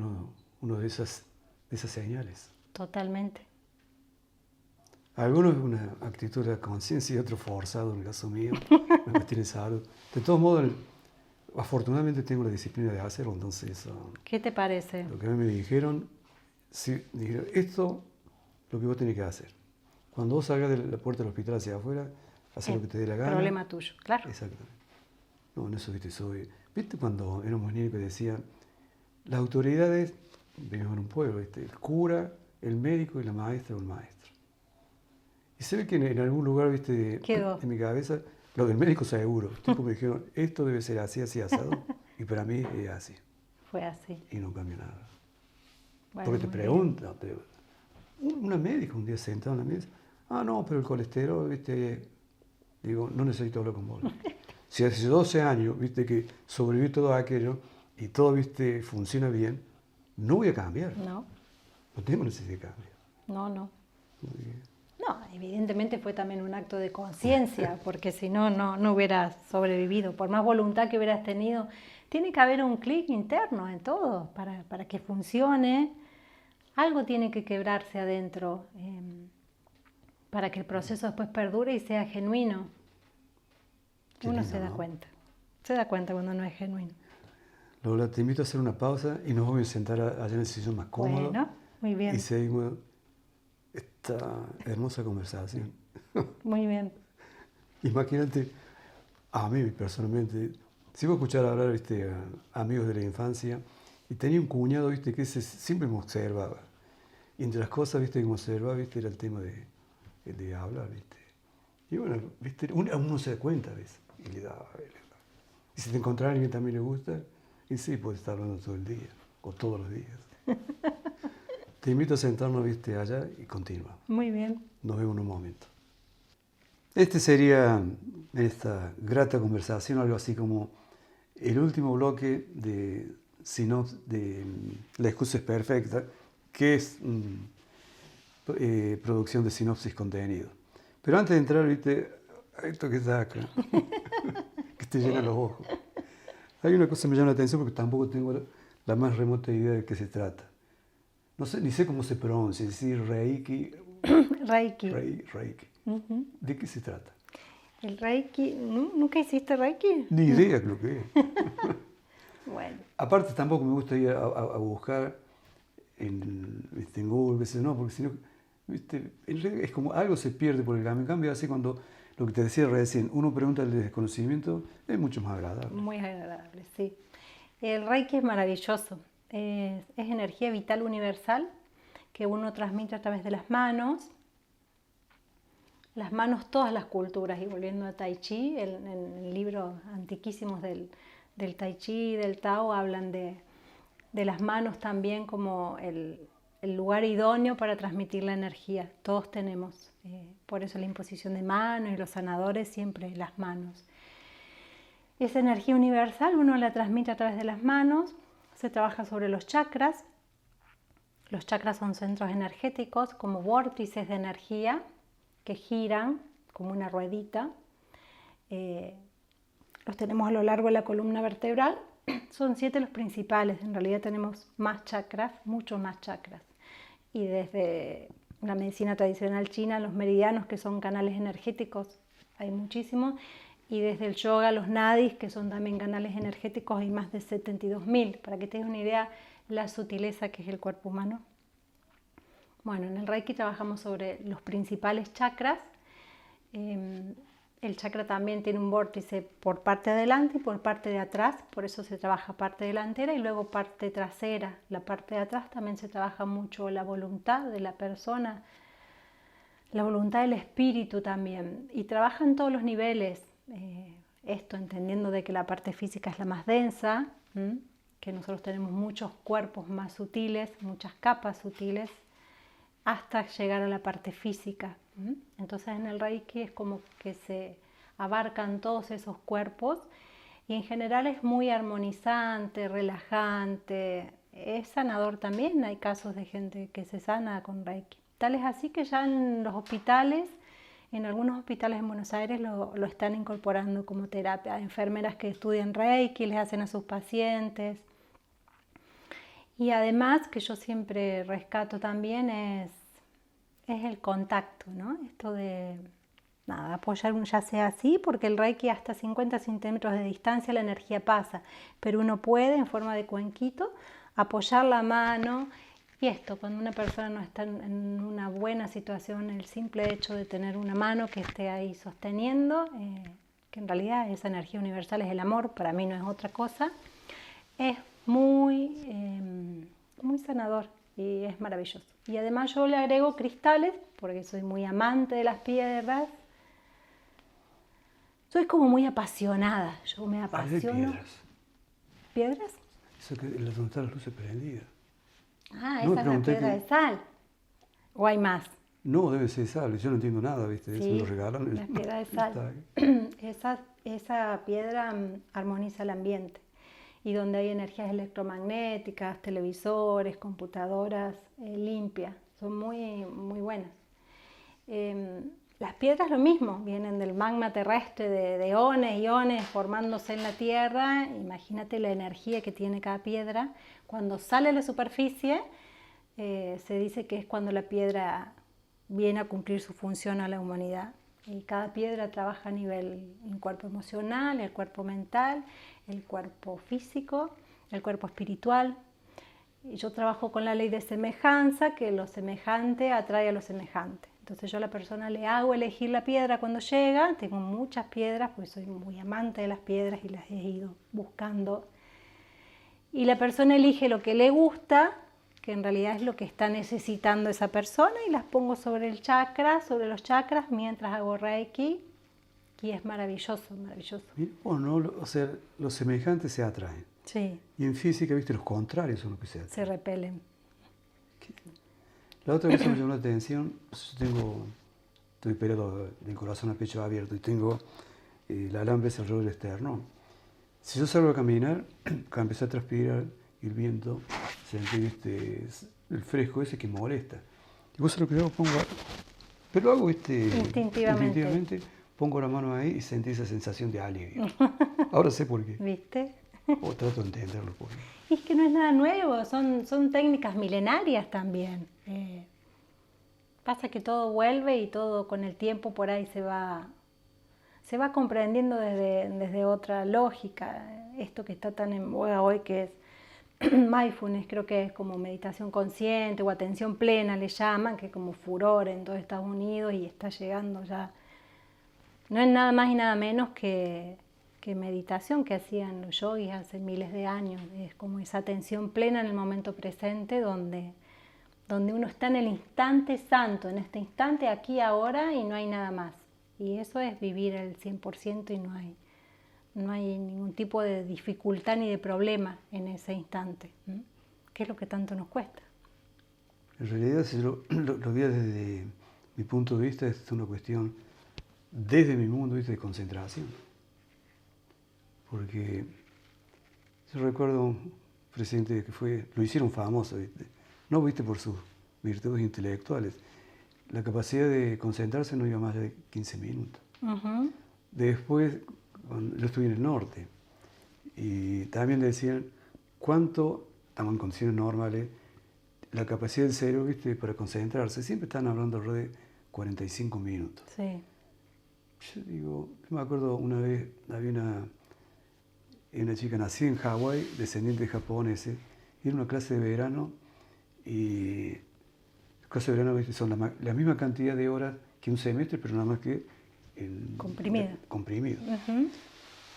uno de esas señales. Totalmente. Algunos una actitud de conciencia y otro forzado, en el caso mío, una cuestión de salud. De todos modos, afortunadamente tengo la disciplina de hacerlo, entonces... ¿Qué te parece? Lo que a mí me dijeron, esto es lo que vos tenés que hacer. Cuando vos salgas de la puerta del hospital hacia afuera, hacer lo que te dé la gana. Problema tuyo, claro. Exactamente. No, en eso, ¿viste cuando éramos niños que decían, las autoridades, vivimos en un pueblo, el cura, el médico y la maestra o el maestro? Y se ve que en algún lugar, quedó en mi cabeza, lo del médico seguro. Tipo me dijeron, esto debe ser así, asado, y para mí es así. Fue así. Y no cambió nada. Bueno, porque te preguntan, una médica un día sentada en la mesa, no, pero el colesterol, digo, no necesito hablar con vos. Si hace 12 años, que sobreviví todo aquello y todo, funciona bien, no voy a cambiar. No. No tengo necesidad de cambiar. No. No, evidentemente fue también un acto de conciencia, porque si no, no hubieras sobrevivido. Por más voluntad que hubieras tenido, tiene que haber un clic interno en todo para que funcione. Algo tiene que quebrarse adentro para que el proceso después perdure y sea genuino. Uno se da cuenta. Se da cuenta cuando no es genuino. Lola, te invito a hacer una pausa y nos vamos a sentar allá en el sillón más cómodo. Bueno, muy bien. Y seguimos esta hermosa conversación. Muy bien. Imagínate, a mí personalmente, si voy a escuchar hablar a amigos de la infancia, y tenía un cuñado que siempre me observaba. Y entre las cosas que me observaba era el tema de hablar. Y bueno, uno se da cuenta a veces. Y le daba. Y si te encontrás a alguien que también le gusta, y sí, puedes estar hablando todo el día, o todos los días. Te invito a sentarnos allá y continúa. Muy bien. Nos vemos en un momento. Este sería, en esta grata conversación, algo así como el último bloque de La excusa es perfecta, que es producción de sinopsis contenido. Pero antes de entrar, viste, esto que está acá, que te llena los ojos. Hay una cosa que me llama la atención porque tampoco tengo la más remota idea de qué se trata. No sé, ni sé cómo se pronuncia, es decir, Reiki. Reiki. Reiki. ¿De qué se trata? El Reiki, ¿nunca hiciste Reiki? Ni idea de lo que es. Bueno. Aparte tampoco me gusta ir a buscar en Google, veces no, porque si no, ¿viste? Es como algo se pierde por el camino. En cambio, así cuando lo que te decía recién, uno pregunta el desconocimiento, es mucho más agradable. Muy agradable, sí. El Reiki es maravilloso. Es energía vital universal que uno transmite a través de las manos. Las manos, todas las culturas, y volviendo a Tai Chi, en libros antiquísimos del Tai Chi, del Tao, hablan de las manos también como el lugar idóneo para transmitir la energía. Todos tenemos, por eso la imposición de manos y los sanadores siempre las manos. Esa energía universal uno la transmite a través de las manos, se trabaja sobre los chakras. Los chakras son centros energéticos como vórtices de energía que giran como una ruedita. Los tenemos a lo largo de la columna vertebral. Son 7 los principales, en realidad tenemos más chakras, muchos más chakras. Y desde la medicina tradicional china, los meridianos, que son canales energéticos, hay muchísimos. Y desde el yoga, los nadis, que son también canales energéticos, hay más de 72.000. Para que tengas una idea, la sutileza que es el cuerpo humano. Bueno, en el Reiki trabajamos sobre los principales chakras. El chakra también tiene un vórtice por parte de adelante y por parte de atrás, por eso se trabaja parte delantera y luego parte trasera. La parte de atrás también se trabaja mucho la voluntad de la persona, la voluntad del espíritu también. Y trabaja en todos los niveles, esto entendiendo de que la parte física es la más densa, que nosotros tenemos muchos cuerpos más sutiles, muchas capas sutiles, hasta llegar a la parte física. Entonces en el Reiki es como que se abarcan todos esos cuerpos y en general es muy armonizante, relajante, es sanador también. Hay casos de gente que se sana con Reiki. Tal es así que ya en los hospitales, en algunos hospitales en Buenos Aires lo están incorporando como terapia. Hay enfermeras que estudian Reiki, les hacen a sus pacientes. Y además, que yo siempre rescato también, es el contacto, ¿no? Esto de apoyar ya sea así, porque el Reiki hasta 50 centímetros de distancia la energía pasa, pero uno puede en forma de cuenquito apoyar la mano. Y esto, cuando una persona no está en una buena situación, el simple hecho de tener una mano que esté ahí sosteniendo, que en realidad esa energía universal es el amor, para mí no es otra cosa, es muy sanador y es maravilloso. Y además yo le agrego cristales, porque soy muy amante de las piedras. Soy como muy apasionada, yo me apasiono. Piedras. ¿Piedras? Eso que la donde están las luces prendidas. Ah, esa es la piedra de sal. ¿O hay más? No, debe ser sal, yo no entiendo nada, ¿viste? Sí, eso me lo regalan. la piedra de sal. Esa piedra armoniza el ambiente. Y donde hay energías electromagnéticas, televisores, computadoras limpias, son muy, muy buenas. Las piedras lo mismo, vienen del magma terrestre de iones formándose en la Tierra. Imagínate la energía que tiene cada piedra. Cuando sale a la superficie, se dice que es cuando la piedra viene a cumplir su función a la humanidad. Y cada piedra trabaja a nivel el cuerpo emocional, el cuerpo mental, el cuerpo físico, el cuerpo espiritual. Y yo trabajo con la ley de semejanza, que lo semejante atrae a lo semejante. Entonces yo a la persona le hago elegir la piedra cuando llega. Tengo muchas piedras, porque soy muy amante de las piedras y las he ido buscando. Y la persona elige lo que le gusta, que en realidad es lo que está necesitando esa persona, y las pongo sobre el chakra, sobre los chakras, mientras hago Reiki, y es maravilloso, maravilloso. Bueno, o sea, los semejantes se atraen. Sí. Y en física, viste, los contrarios son los que se atraen. Se repelen. La otra cosa me llamó la atención, yo tengo estoy operado del corazón a pecho abierto y tengo el alambre alrededor del externo. Si yo salgo a caminar, cuando empecé a transpirar y el viento, sentí el fresco ese que molesta. Y vos lo que hago, pero lo hago instintivamente, pongo la mano ahí y sentí esa sensación de alivio. Ahora sé por qué. ¿Viste? O trato de entenderlo por qué. Y es que no es nada nuevo, son técnicas milenarias también. Pasa que todo vuelve y todo con el tiempo por ahí se va comprendiendo desde otra lógica. Esto que está tan en boga hoy, que es mindfulness, creo que es como meditación consciente o atención plena le llaman, que es como furor en todo Estados Unidos y está llegando ya. No es nada más y nada menos que meditación que hacían los yogis hace miles de años. Es como esa atención plena en el momento presente donde uno está en el instante santo, en este instante, aquí, ahora, y no hay nada más. Y eso es vivir el 100% y no hay ningún tipo de dificultad ni de problema en ese instante. ¿Qué es lo que tanto nos cuesta? En realidad, si yo lo vi desde mi punto de vista, es una cuestión, desde mi mundo, de concentración. Porque yo recuerdo un presidente que lo hicieron famoso, no por sus virtudes intelectuales. La capacidad de concentrarse no iba más de 15 minutos. Uh-huh. Después, yo estuve en el norte, y también decían cuánto, estamos en condiciones normales, la capacidad del cerebro para concentrarse, siempre están hablando alrededor de 45 minutos. Sí. Yo me acuerdo una vez, había una chica nacida en Hawái, descendiente de japoneses, y era una clase de verano, y las clases de verano son la misma cantidad de horas que un semestre, pero nada más que comprimido. Uh-huh.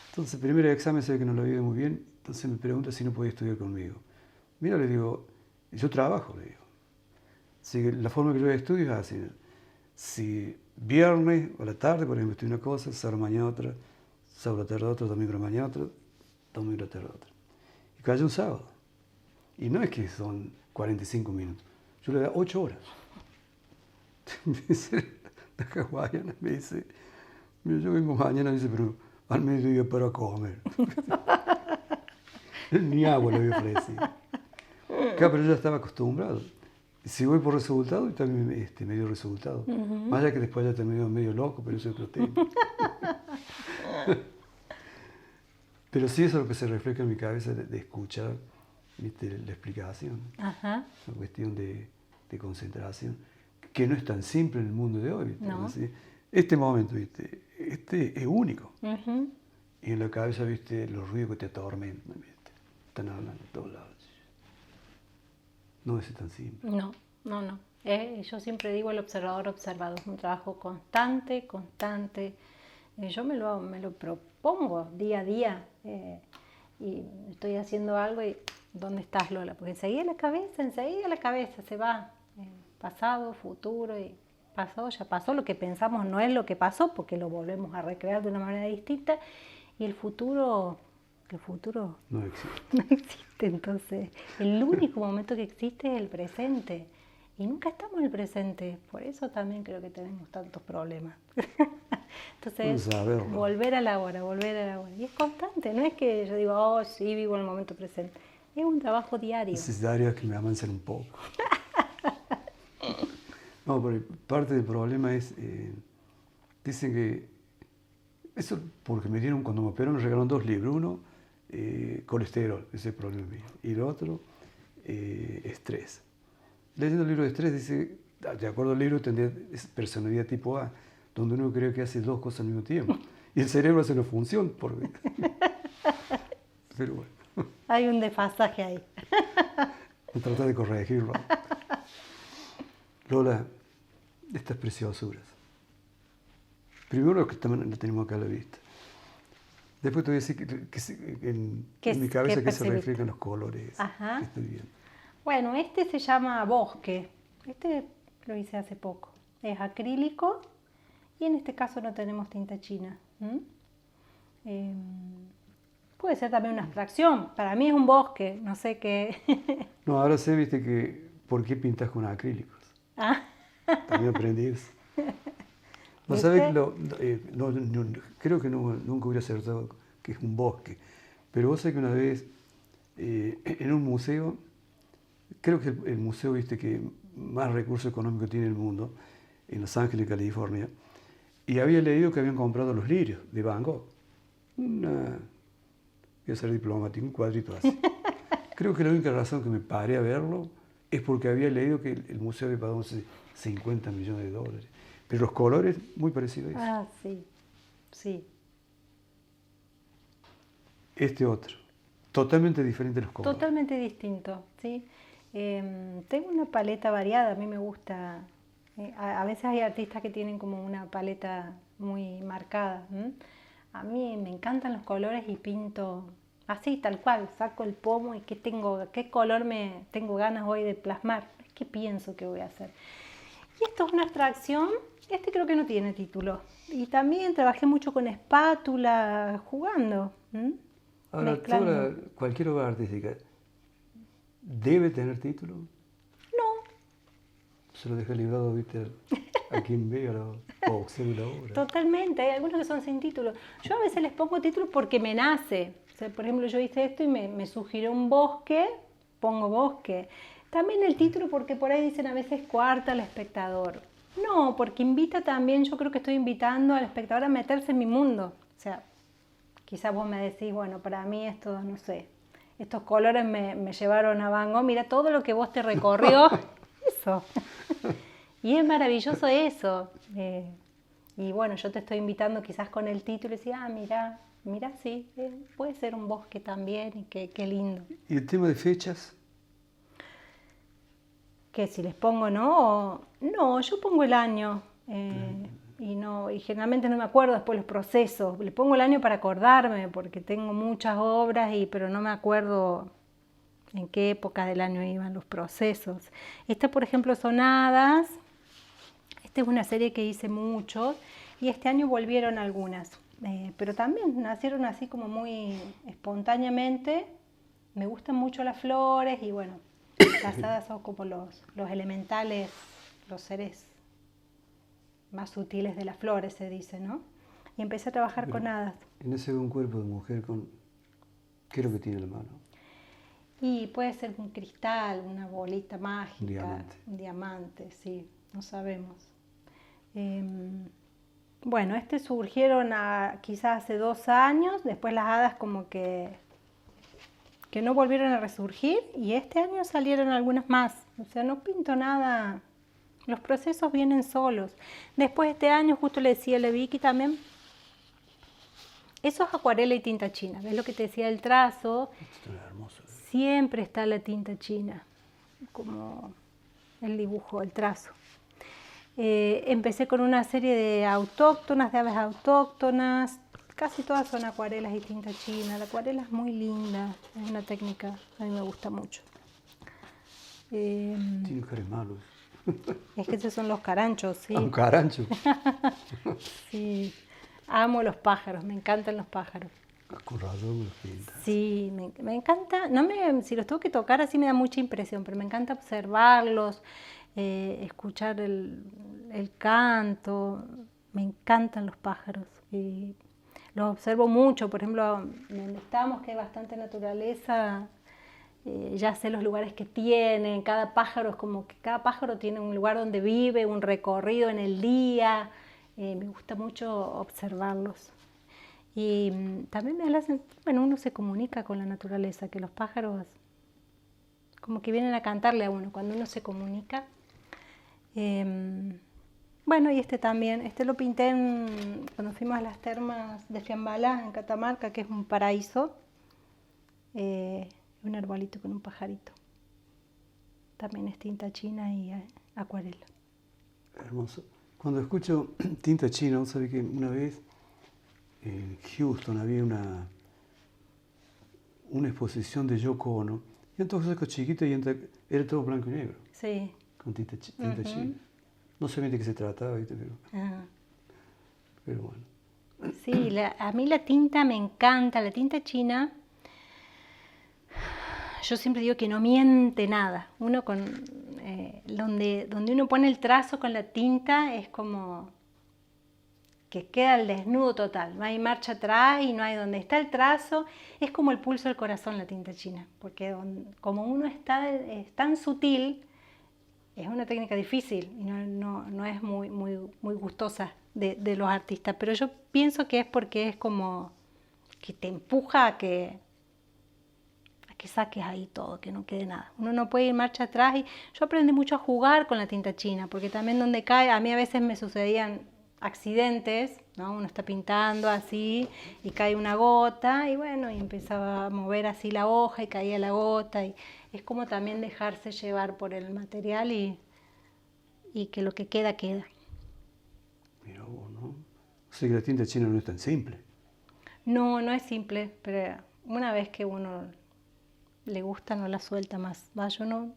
Entonces, el primer examen se ve que no lo había ido muy bien, entonces me pregunta si no podía estudiar conmigo. Mira, le digo, yo trabajo, le digo. Así que la forma que yo estudio es así. Si viernes o la tarde, por ejemplo, estudio una cosa, sábado mañana otra, sábado a la tarde otra, domingo a la mañana otra, domingo a la tarde otra. Y cayó un sábado. Y no es que son 45 minutos, yo le doy 8 horas. Me dice, la hawaiana me dice, mira, yo vengo mañana, dice, pero al mediodía para comer. Ni agua le había ofrecido. Claro, pero yo ya estaba acostumbrado. Si voy por resultado, y también me dio resultado. Uh-huh. Más allá que después ya terminé medio loco, pero eso es otro tema. Pero sí, eso es lo que se refleja en mi cabeza de escuchar la explicación. Uh-huh. Una cuestión de concentración, que no es tan simple en el mundo de hoy. No. Este momento, es único. Uh-huh. Y en la cabeza, los ruidos que te atormentan, están hablando de todos lados. No es tan simple. No. Yo siempre digo el observador observado, es un trabajo constante. Yo me lo propongo día a día y estoy haciendo algo y ¿dónde estás, Lola? Porque enseguida la cabeza se va, pasado, futuro, y ya pasó, lo que pensamos no es lo que pasó porque lo volvemos a recrear de una manera distinta, y el futuro no existe. No existe, entonces el único momento que existe es el presente y nunca estamos en el presente, por eso también creo que tenemos tantos problemas. Entonces volver a la hora, y es constante, no es que yo digo, sí, vivo en el momento presente, es un trabajo diario. Necesario que me avancen un poco. No, pero parte del problema es, dicen que, eso porque cuando me operaron me regalaron 2 libros, uno, colesterol, ese es el problema mío, y el otro, estrés. Leyendo el libro de estrés dice, de acuerdo al libro, tendría personalidad tipo A, donde uno cree que hace 2 cosas al mismo tiempo, y el cerebro hace una función, pero bueno. Hay un desfasaje ahí. Voy a tratar de corregirlo. Lola, estas preciosuras. Primero que también la tenemos acá a la vista. Después te voy a decir que en mi cabeza que se reflejan los colores. Ajá. Que estoy viendo. Bueno, este se llama Bosque. Este lo hice hace poco. Es acrílico y en este caso no tenemos tinta china. Puede ser también una abstracción. Para mí es un bosque, no sé qué. No, ahora sé, que por qué pintas con acrílicos. Ah. También aprendí eso. Vos sabés que creo que nunca hubiera acertado que es un bosque, pero vos sabés que una vez en un museo, creo que el museo, viste, que más recursos económicos tiene el mundo, en Los Ángeles, California, y había leído que habían comprado los lirios de Van Gogh. Voy a ser diplomático, un cuadrito así. Creo que la única razón que me paré a verlo es porque había leído que el museo había pagado 50 millones de dólares. Pero los colores, muy parecidos a eso. Ah, sí, sí. Este otro, totalmente diferente los colores. Totalmente distinto, sí. Tengo una paleta variada, a mí me gusta. A veces hay artistas que tienen como una paleta muy marcada. A mí me encantan los colores y pinto así, tal cual. Saco el pomo y qué color me tengo ganas hoy de plasmar. ¿Qué pienso que voy a hacer? Y esto es una abstracción. Este creo que no tiene título. Y también trabajé mucho con espátula, jugando. Ahora, cualquier obra artística, ¿debe tener título? No. Se lo deja librado, viste, a quien vea o observe la obra. Totalmente, hay algunos que son sin título. Yo a veces les pongo título porque me nace. O sea, por ejemplo, yo hice esto y me sugirió un bosque, pongo bosque. También el título porque por ahí dicen a veces coarta al espectador. No, porque invita también, yo creo que estoy invitando al espectador a meterse en mi mundo. O sea, quizás vos me decís, bueno, para mí esto, no sé, estos colores me llevaron a Van Gogh, mira todo lo que vos te recorrió, eso. Y es maravilloso eso. Y bueno, yo te estoy invitando quizás con el título y decir, mira, sí, puede ser un bosque también y qué lindo. ¿Y el tema de fechas? Que si les pongo no, yo pongo el año y generalmente no me acuerdo después los procesos. Le pongo el año para acordarme porque tengo muchas obras pero no me acuerdo en qué época del año iban los procesos. Esta, por ejemplo, son hadas. Esta es una serie que hice mucho y este año volvieron algunas, pero también nacieron así como muy espontáneamente. Me gustan mucho las flores y bueno, las hadas son como los elementales, los seres más sutiles de las flores, se dice, ¿no? Y empecé a trabajar con hadas. En ese un cuerpo de mujer, ¿qué es lo que tiene en la mano? Y puede ser un cristal, una bolita mágica, Un diamante, sí, no sabemos. Bueno, surgieron quizás hace 2 años, después las hadas como que no volvieron a resurgir y este año salieron algunas más. O sea, no pinto nada, los procesos vienen solos. Después este año, justo le decía a la Vicky también, eso es acuarela y tinta china. ¿Ves lo que te decía del trazo? Esto es hermoso. Siempre está la tinta china, como el dibujo, el trazo. Empecé con una serie de autóctonas, de aves autóctonas. Casi todas son acuarelas y tinta china. La acuarela es muy linda, es una técnica, a mí me gusta mucho. Tiene caras malos. Es que esos son los caranchos, sí. Un carancho. Sí, amo los pájaros, me encantan los pájaros. Con razón los pintas. Sí, me encanta, si los tengo que tocar así me da mucha impresión, pero me encanta observarlos, escuchar el canto, me encantan los pájaros. Y los observo mucho, por ejemplo, donde estamos, que hay bastante naturaleza, ya sé los lugares que tienen, cada pájaro es como que cada pájaro tiene un lugar donde vive, un recorrido en el día, me gusta mucho observarlos. Y también me hacen, bueno, uno se comunica con la naturaleza, que los pájaros como que vienen a cantarle a uno cuando uno se comunica. Bueno, y este también, lo pinté cuando fuimos a las termas de Fiambalá, en Catamarca, que es un paraíso. Un arbolito con un pajarito. También es tinta china y acuarela. Hermoso. Cuando escucho tinta china, vos sabés que una vez en Houston había una exposición de Yoko Ono, y entonces chiquito y era todo blanco y negro. Sí. Con tinta china. No sé bien de qué se trataba, ¿viste? Pero bueno. Sí, a mí la tinta me encanta, la tinta china. Yo siempre digo que no miente nada. Uno donde uno pone el trazo con la tinta es como que queda al desnudo total, no hay marcha atrás y no hay donde está el trazo, es como el pulso del corazón la tinta china, porque como uno es tan sutil, es una técnica difícil y no es muy gustosa de los artistas, pero yo pienso que es porque es como que te empuja a que saques ahí todo, que no quede nada. Uno no puede ir marcha atrás y yo aprendí mucho a jugar con la tinta china, porque también donde cae, a mí a veces me sucedían accidentes, ¿no? Uno está pintando así y cae una gota y bueno, y empezaba a mover así la hoja y caía la gota y es como también dejarse llevar por el material y que lo que queda, queda. Mira vos, ¿no? O sea que la tinta china no es tan simple. No, no es simple, pero una vez que uno le gusta no la suelta más. Va, yo no.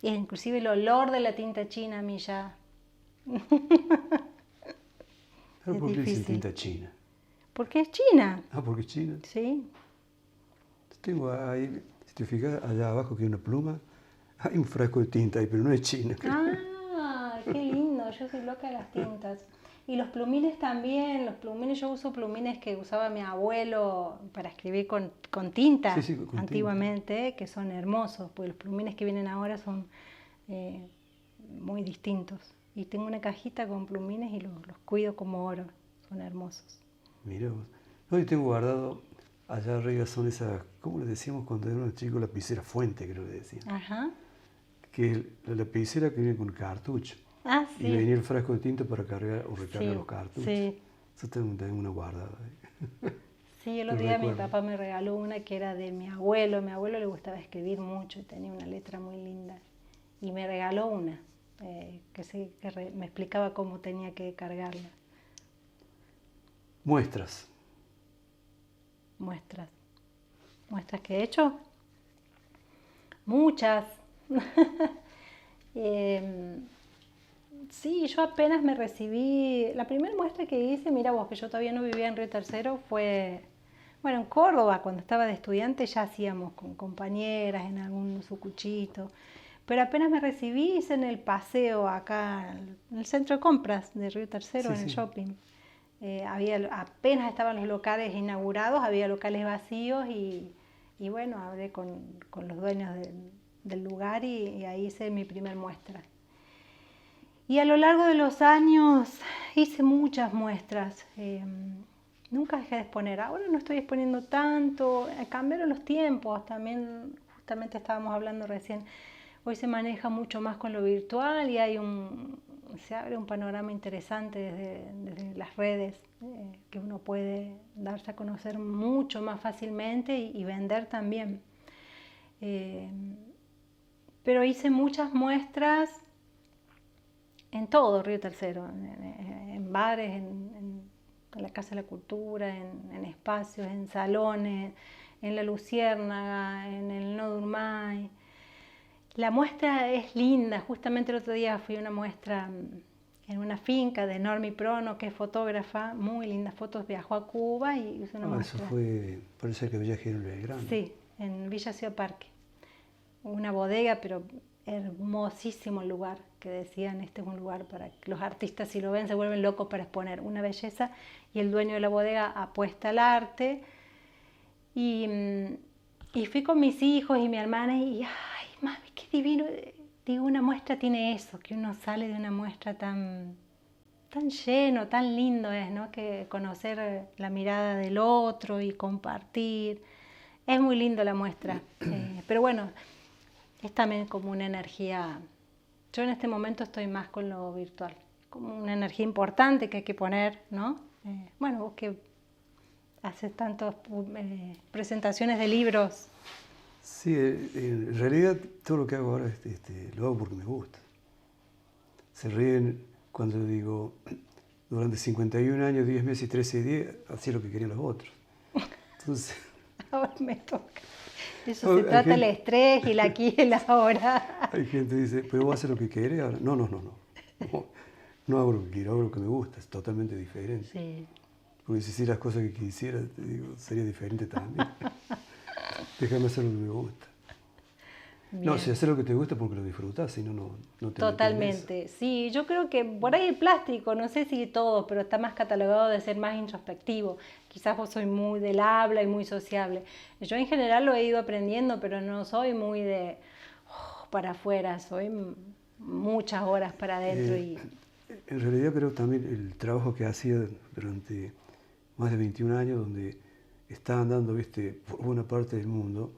Inclusive el olor de la tinta china a mí ya. ¿Pero Es por qué dicen difícil. tinta china? Porque es china. Ah, porque es china. Sí. Tengo ahí, si te fijas, allá abajo que hay una pluma, hay un frasco de tinta ahí, pero no es china. Ah, qué lindo. Yo soy loca de las tintas. Y los plumines también. Los plumines, yo uso plumines que usaba mi abuelo para escribir con tinta Sí, sí, con antiguamente, que son hermosos, porque los plumines que vienen ahora son muy distintos. Y tengo una cajita con plumines y los cuido como oro. Son hermosos. Mira vos. No, yo tengo guardado, allá arriba son esas, ¿cómo le decíamos cuando era un chico? Lapicera fuente, creo que le decían. Ajá. Que es la lapicera que viene con cartucho. Ah, Y sí. venía el frasco de tinta para cargar o recargar Sí, los cartuchos. sí. Eso tengo una guardada ahí. Sí, el Lo otro día mi recuerdo. papá me regaló una que era de mi abuelo. A mi abuelo le gustaba escribir mucho y tenía una letra muy linda. Y me regaló una, me explicaba cómo tenía que cargarla. Muestras. Muestras. Muestras que he hecho. Muchas. Sí, yo apenas me recibí. La primera muestra que hice, mira vos, que yo todavía no vivía en Río Tercero, fue, bueno, en Córdoba, cuando estaba de estudiante, ya hacíamos con compañeras en algún sucuchito. Pero apenas me recibí, hice en el paseo acá, en el centro de compras de Río Tercero, Sí, en el sí. shopping. Apenas estaban los locales inaugurados, había locales vacíos y bueno, hablé con los dueños del lugar y ahí hice mi primer muestra. Y a lo largo de los años hice muchas muestras. Nunca dejé de exponer. Ahora no estoy exponiendo tanto. Cambiaron los tiempos. También, justamente estábamos hablando recién. Hoy se maneja mucho más con lo virtual y se abre un panorama interesante desde las redes, que uno puede darse a conocer mucho más fácilmente y vender también. Pero hice muchas muestras en todo Río Tercero, en bares, en la Casa de la Cultura, en espacios, en salones, en La Luciérnaga, en el No Durmay. La muestra es linda, justamente el otro día fui a una muestra en una finca de Normi Prono, que es fotógrafa, muy lindas fotos, viajó a Cuba y hizo una muestra. Eso fue, parece que viaje en Belgrano. Sí, en Villa Ciudad Parque. Una bodega, pero hermosísimo el lugar, que decían, este es un lugar para que los artistas, si lo ven, se vuelven locos para exponer, una belleza, y el dueño de la bodega apuesta al arte, y fui con mis hijos y mi hermana, y ay, mami, qué divino, digo, una muestra tiene eso, que uno sale de una muestra tan lleno, tan lindo es, ¿no? Que conocer la mirada del otro y compartir, es muy lindo la muestra, pero bueno, es también como una energía. Yo en este momento estoy más con lo virtual, como una energía importante que hay que poner, ¿no? Bueno, vos que haces tantas presentaciones de libros. Sí, en realidad todo lo que hago ahora lo hago porque me gusta. Se ríen cuando digo, durante 51 años, 10 meses y 13 días, hacía lo que querían los otros. Entonces, Ahora me toca. Eso se trata el estrés y la aquí y la ahora. Hay gente que dice, pero vos haces lo que querés ahora. No. No hago lo que quiero, hago lo que me gusta, es totalmente diferente. Sí. Porque si hiciera las cosas que quisiera, te digo, sería diferente también. Déjame hacer lo que me gusta. No, si haces lo que te gusta porque lo disfrutas, si no, no te Totalmente, sí, yo creo que por ahí el plástico, no sé si todo, pero está más catalogado de ser más introspectivo. Quizás vos sois muy del habla y muy sociable. Yo en general lo he ido aprendiendo, pero no soy muy de para afuera, soy muchas horas para adentro. En realidad creo también el trabajo que hacía durante más de 21 años, donde estaba andando, viste, por buena parte del mundo,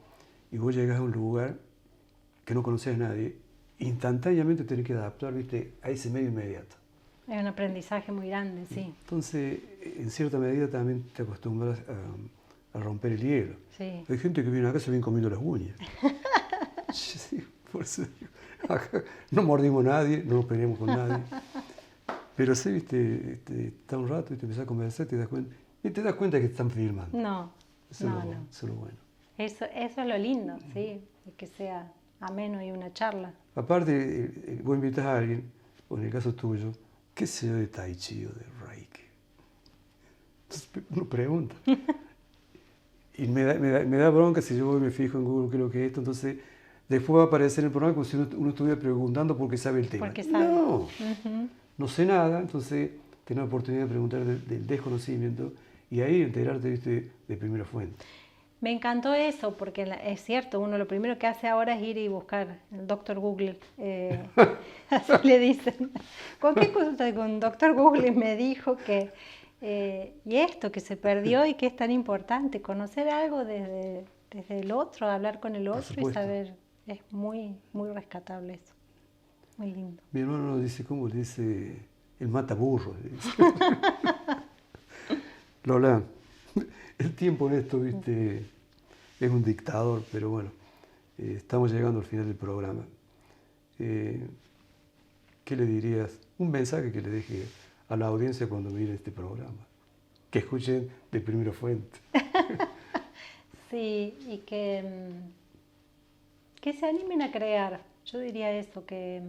y vos llegás a un lugar que no conoces a nadie, instantáneamente tenés que adaptar, viste, a ese medio inmediato. Es un aprendizaje muy grande, sí. Entonces, en cierta medida también te acostumbras a romper el hielo. Sí. Hay gente que viene acá se viene comiendo las uñas. Sí, por eso digo, acá no mordimos a nadie, no nos peleamos con nadie. Pero sí, viste, está un rato y te empiezas a convencer, te das cuenta que te están filmando. No, Eso es lo bueno. Eso es lo lindo, sí, que sea ameno y una charla. Aparte, vos invitas a alguien, o en el caso tuyo, ¿qué sé yo de Tai Chi o de Reiki? Entonces uno pregunta. Y me da bronca si yo voy y me fijo en Google qué es lo que es esto, entonces después va a aparecer en el programa como si uno estuviera preguntando porque sabe el tema. Porque sabe. No, no sé nada, entonces tenés la oportunidad de preguntar del desconocimiento y ahí enterarte, viste, de primera fuente. Me encantó eso, porque es cierto, uno lo primero que hace ahora es ir y buscar el Dr. Google, así le dicen. Cualquier cosa con Dr. Google me dijo que, y esto, que se perdió y que es tan importante, conocer algo desde el otro, hablar con el otro y saber, es muy, muy rescatable eso, muy lindo. Mi hermano dice, ¿cómo le dice? El mataburro. Lola, el tiempo en esto, viste, es un dictador, pero bueno, estamos llegando al final del programa. ¿Qué le dirías? Un mensaje que le deje a la audiencia cuando mire este programa. Que escuchen de primera fuente. Sí, y que se animen a crear. Yo diría eso, que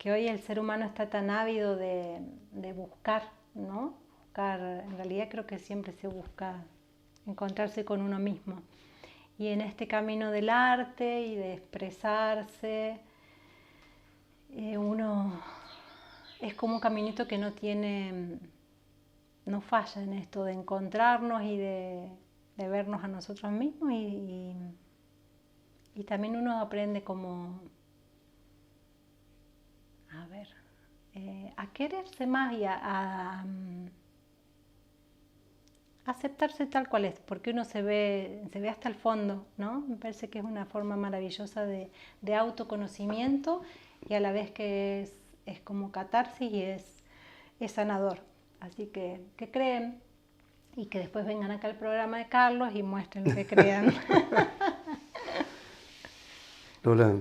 hoy el ser humano está tan ávido de buscar, ¿no? En realidad creo que siempre se busca encontrarse con uno mismo. Y en este camino del arte y de expresarse, uno es como un caminito que no falla en esto de encontrarnos y de vernos a nosotros mismos y también uno aprende como a quererse más y a aceptarse tal cual es, porque uno se ve hasta el fondo, ¿no? Me parece que es una forma maravillosa de autoconocimiento y a la vez que es como catarsis y es sanador. Así que creen y que después vengan acá al programa de Carlos y muestren lo que crean. Lola,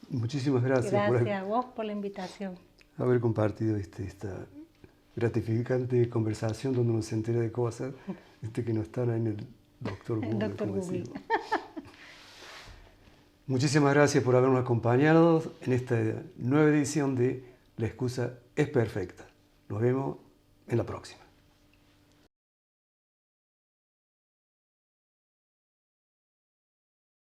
muchísimas gracias. Gracias a vos por la invitación. Haber compartido esta gratificante conversación donde uno se entera de cosas que no están ahí en el Dr. Google. El Dr. Google. Muchísimas gracias por habernos acompañado en esta nueva edición de La excusa es perfecta. Nos vemos en la próxima.